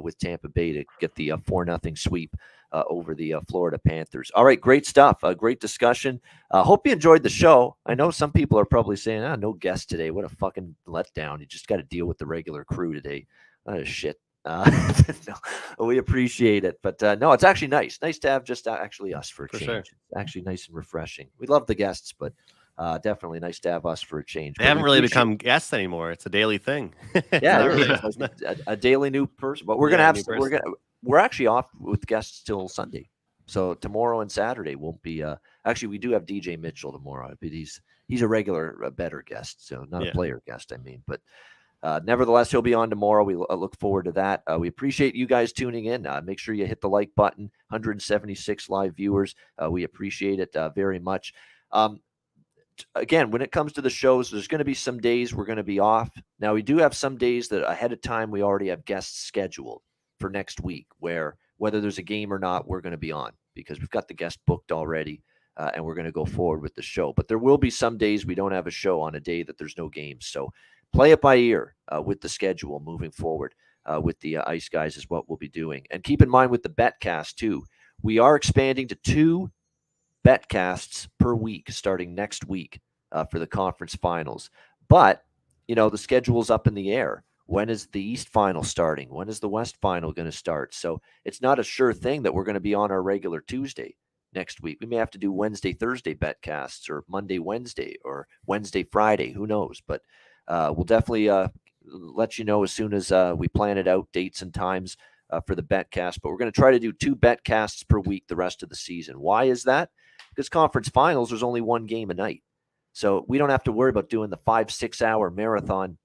with Tampa Bay to get the 4-0 sweep over the Florida Panthers. All right, great stuff. Great discussion. Hope you enjoyed the show. I know some people are probably saying, no guest today. What a fucking letdown. You just got to deal with the regular crew today. Shit. No, we appreciate it. But no, it's actually nice. Nice to have just actually us for a change. Sure. It's actually nice and refreshing. We love the guests, but definitely nice to have us for a change. They haven't really become guests anymore. It's a daily thing. Yeah, a daily new person. But we're gonna have we're actually off with guests till Sunday. So tomorrow and Saturday won't be. Actually, we do have DJ Mitchell tomorrow, but he's a regular, better guest, so not a player guest. I mean, but nevertheless, he'll be on tomorrow. We look forward to that. We appreciate you guys tuning in. Make sure you hit the like button. 176 live viewers. We appreciate it very much. Again, when it comes to the shows, there's going to be some days we're going to be off. Now, we do have some days that ahead of time we already have guests scheduled for next week, where whether there's a game or not, we're going to be on because we've got the guest booked already, and we're going to go forward with the show. But there will be some days we don't have a show on a day that there's no games. So play it by ear with the schedule moving forward with the Ice Guys is what we'll be doing. And keep in mind with the Betcast, too, we are expanding to 2 Betcasts per week starting next week for the conference finals. But, you know, the schedule's up in the air. When is the East final starting? When is the West final going to start? So it's not a sure thing that we're going to be on our regular Tuesday next week. We may have to do Wednesday, Thursday Betcasts or Monday, Wednesday or Wednesday, Friday. Who knows? But we'll definitely let you know as soon as we plan it out, dates and times for the Betcast. But we're going to try to do 2 Betcasts per week the rest of the season. Why is that? Because conference finals, there's only 1 game a night. So we don't have to worry about doing the 5-6 hour marathon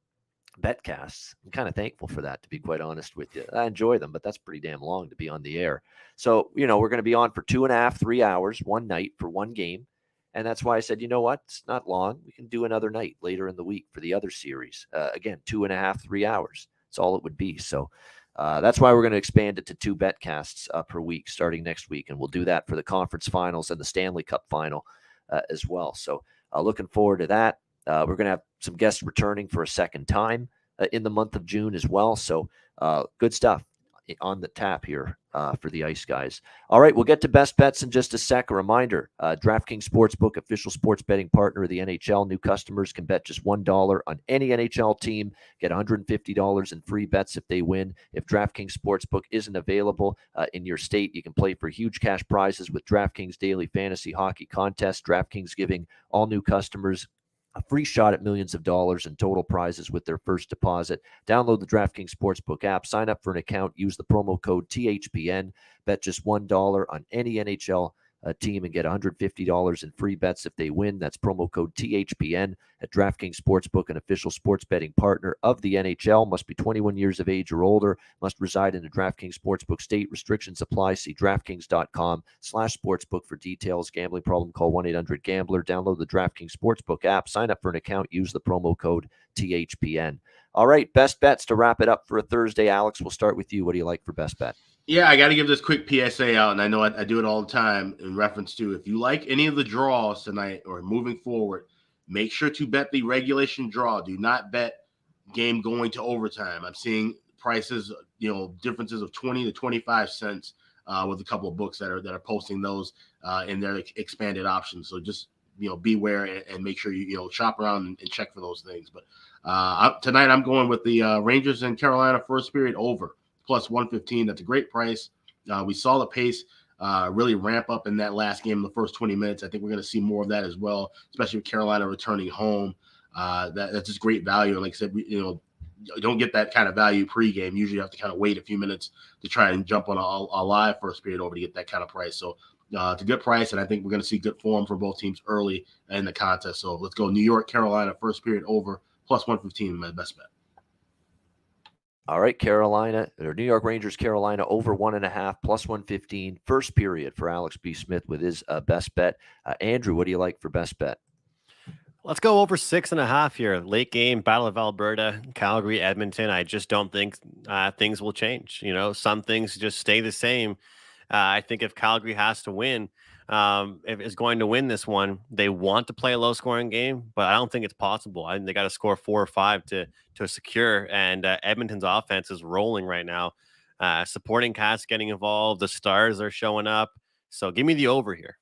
Betcasts. I'm kind of thankful for that, to be quite honest with you. I enjoy them, but that's pretty damn long to be on the air. So, you know, we're going to be on for 2.5-3 hours, one night for 1 game. And that's why I said, you know what? It's not long. We can do another night later in the week for the other series. Again, 2.5-3 hours. That's all it would be. So that's why we're going to expand it to 2 Betcasts per week starting next week. And we'll do that for the conference finals and the Stanley Cup final as well. So looking forward to that. We're going to have some guests returning for a second time in the month of June as well. So good stuff on the tap here for the Ice Guys. All right, we'll get to best bets in just a sec. A reminder, DraftKings Sportsbook, official sports betting partner of the NHL. New customers can bet just $1 on any NHL team, get $150 in free bets if they win. If DraftKings Sportsbook isn't available in your state, you can play for huge cash prizes with DraftKings Daily Fantasy Hockey Contest. DraftKings giving all new customers a free shot at millions of dollars in total prizes with their first deposit. Download the DraftKings Sportsbook app, sign up for an account, use the promo code THPN, bet just $1 on any NHL team and get $150 in free bets if they win. That's promo code THPN at DraftKings Sportsbook, an official sports betting partner of the NHL. Must be 21 years of age or older. Must reside in a DraftKings Sportsbook state. Restrictions apply. See DraftKings.com/sportsbook for details. Gambling problem? Call 1-800-GAMBLER. Download the DraftKings Sportsbook app. Sign up for an account. Use the promo code THPN. All right, best bets to wrap it up for a Thursday. Alex, we'll start with you. What do you like for best bet? Yeah, I got to give this quick PSA out, and I know I do it all the time in reference to if you like any of the draws tonight or moving forward, make sure to bet the regulation draw. Do not bet game going to overtime. I'm seeing prices, differences of 20 to 25 cents with a couple of books that are posting those in their expanded options. So just beware and make sure you shop around and check for those things. But tonight I'm going with the Rangers and Carolina first period over. Plus 115. That's a great price. We saw the pace really ramp up in that last game in the first 20 minutes. I think we're going to see more of that as well, especially with Carolina returning home. That's just great value. And like I said, you don't get that kind of value pregame. Usually you have to kind of wait a few minutes to try and jump on a live first period over to get that kind of price. So it's a good price, and I think we're going to see good form for both teams early in the contest. So let's go New York, Carolina, first period over, plus 115, my best bet. All right, New York Rangers, Carolina over 1.5 plus 115 first period for Alex B. Smith with his best bet. Andrew, what do you like for best bet? Let's go over 6.5 here. Late game, Battle of Alberta, Calgary, Edmonton. I just don't think things will change. Some things just stay the same. I think if Calgary has to win, if it's going to win this one, they want to play a low-scoring game, but I don't think it's possible. I think they got to score 4 or 5 to secure, and Edmonton's offense is rolling right now. Supporting cast getting involved. The stars are showing up. So give me the over here.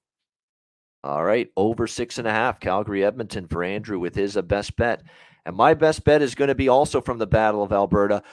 All right, over 6.5, Calgary, Edmonton for Andrew with his best bet. And my best bet is going to be also from the Battle of Alberta.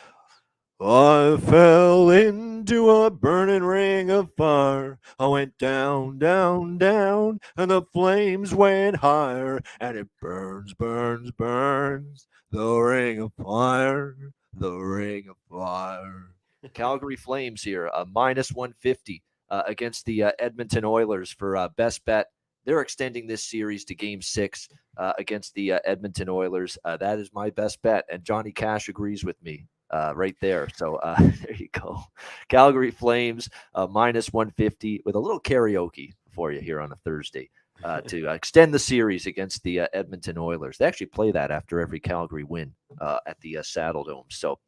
I fell into a burning ring of fire. I went down, down, down, and the flames went higher. And it burns, burns, burns. The ring of fire, the ring of fire. Calgary Flames here, minus 150 against the Edmonton Oilers for best bet. They're extending this series to Game 6 against the Edmonton Oilers. That is my best bet, and Johnny Cash agrees with me. Right there. So there you go. Calgary Flames minus 150 with a little karaoke for you here on a Thursday to extend the series against the Edmonton Oilers. They actually play that after every Calgary win at the Saddle Dome. So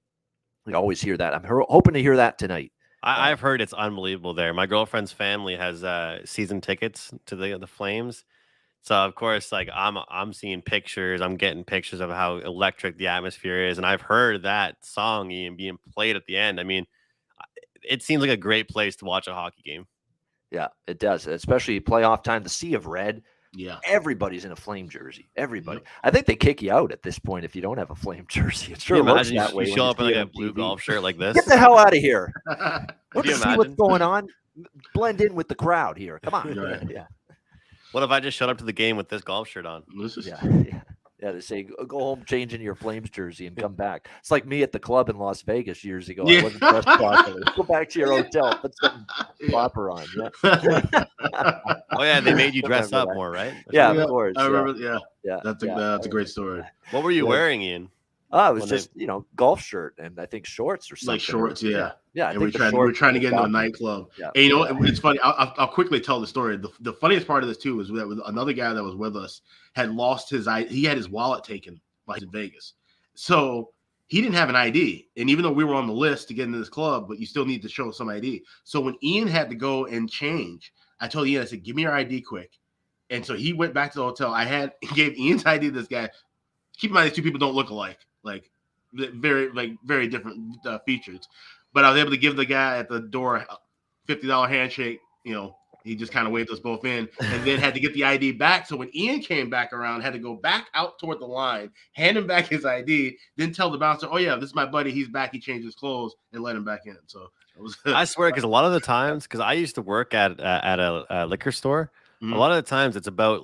we always hear that. I'm hoping to hear that tonight. I've heard it's unbelievable there. My girlfriend's family has season tickets to the Flames. So of course, like I'm seeing pictures, I'm getting pictures of how electric the atmosphere is, and I've heard that song being played at the end. I mean, it seems like a great place to watch a hockey game. Yeah, it does, especially playoff time. The Sea of Red. Yeah, everybody's in a Flame jersey. Everybody. Yep. I think they kick you out at this point if you don't have a Flame jersey. It sure looks that way. You show up in like a blue golf shirt like this. Get the hell out of here! Look to see what's going on. Blend in with the crowd here. Come on. Right. Yeah. What if I just showed up to the game with this golf shirt on? Yeah, they say go home, change into your Flames jersey, and come back. It's like me at the club in Las Vegas years ago. Yeah. I wasn't dressed properly. Go back to your hotel, put some flopper on. Yeah. Oh yeah, they made you dress up more, right? Yeah, of course. I remember. Yeah, yeah. That's a great story. What were you wearing, Ian? Oh, it was just golf shirt and I think shorts or something. Like shorts, yeah. Yeah, and we're trying to get into a nightclub. Yeah. And it's funny. I'll quickly tell the story. The funniest part of this too was that another guy that was with us had lost he had his wallet taken by in Vegas, so he didn't have an ID. And even though we were on the list to get into this club, but you still need to show some ID. So when Ian had to go and change, I told Ian, I said, "Give me your ID quick." And so he went back to the hotel. Gave Ian's ID to this guy. Keep in mind, these two people don't look alike. Like very different features, but I was able to give the guy at the door a $50 handshake. He just kind of waved us both in, and then had to get the ID back. So when Ian came back around, had to go back out toward the line, hand him back his ID, then tell the bouncer, "Oh yeah, this is my buddy. He's back. He changed his clothes," and let him back in. So it was. I swear, because a lot of the times, because I used to work at a liquor store, a lot of the times it's about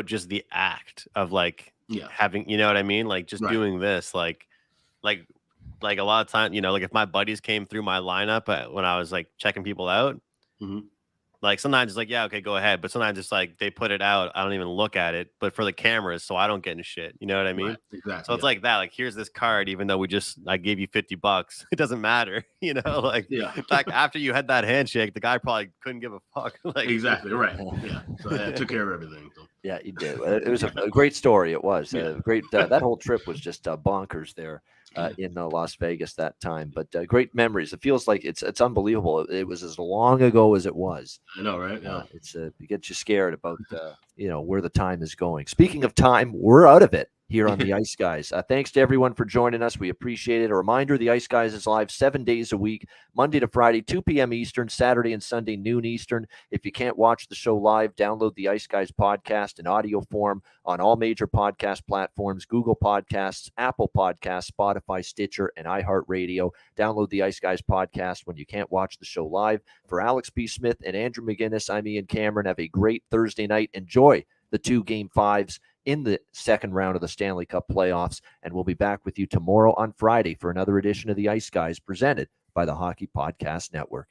just the act of like having, you know what I mean? Like just doing this, like a lot of time, like if my buddies came through my lineup when I was like checking people out, like sometimes it's like, yeah, okay, go ahead. But sometimes it's like they put it out. I don't even look at it, but for the cameras, so I don't get in shit. You know what I mean? Right, exactly. So it's like that. Like, here's this card, even though I gave you $50. It doesn't matter. Like in fact, after you had that handshake, the guy probably couldn't give a fuck. Like exactly right. Yeah. So I took care of everything. So. Yeah, you did. It was a great story. It was great. That whole trip was just bonkers there. In Las Vegas that time, but great memories. It feels like it's unbelievable. It was as long ago as it was. I know, right? Yeah. It gets you scared about where the time is going. Speaking of time, we're out of it here on the Ice Guys. Thanks to everyone for joining us. We appreciate it. A reminder: the Ice Guys is live 7 days a week, Monday to Friday, 2 p.m. Eastern, Saturday and Sunday, noon Eastern. If you can't watch the show live, download the Ice Guys podcast in audio form on all major podcast platforms: Google Podcasts, Apple Podcasts, Spotify, Stitcher, and iHeartRadio. Download the Ice Guys podcast when you can't watch the show live. For Alex B. Smith and Andrew McInnis, I'm Ian Cameron. Have a great Thursday night. Enjoy the 2 Game 5s in the second round of the Stanley Cup playoffs, and we'll be back with you tomorrow on Friday for another edition of the Ice Guys presented by the Hockey Podcast Network.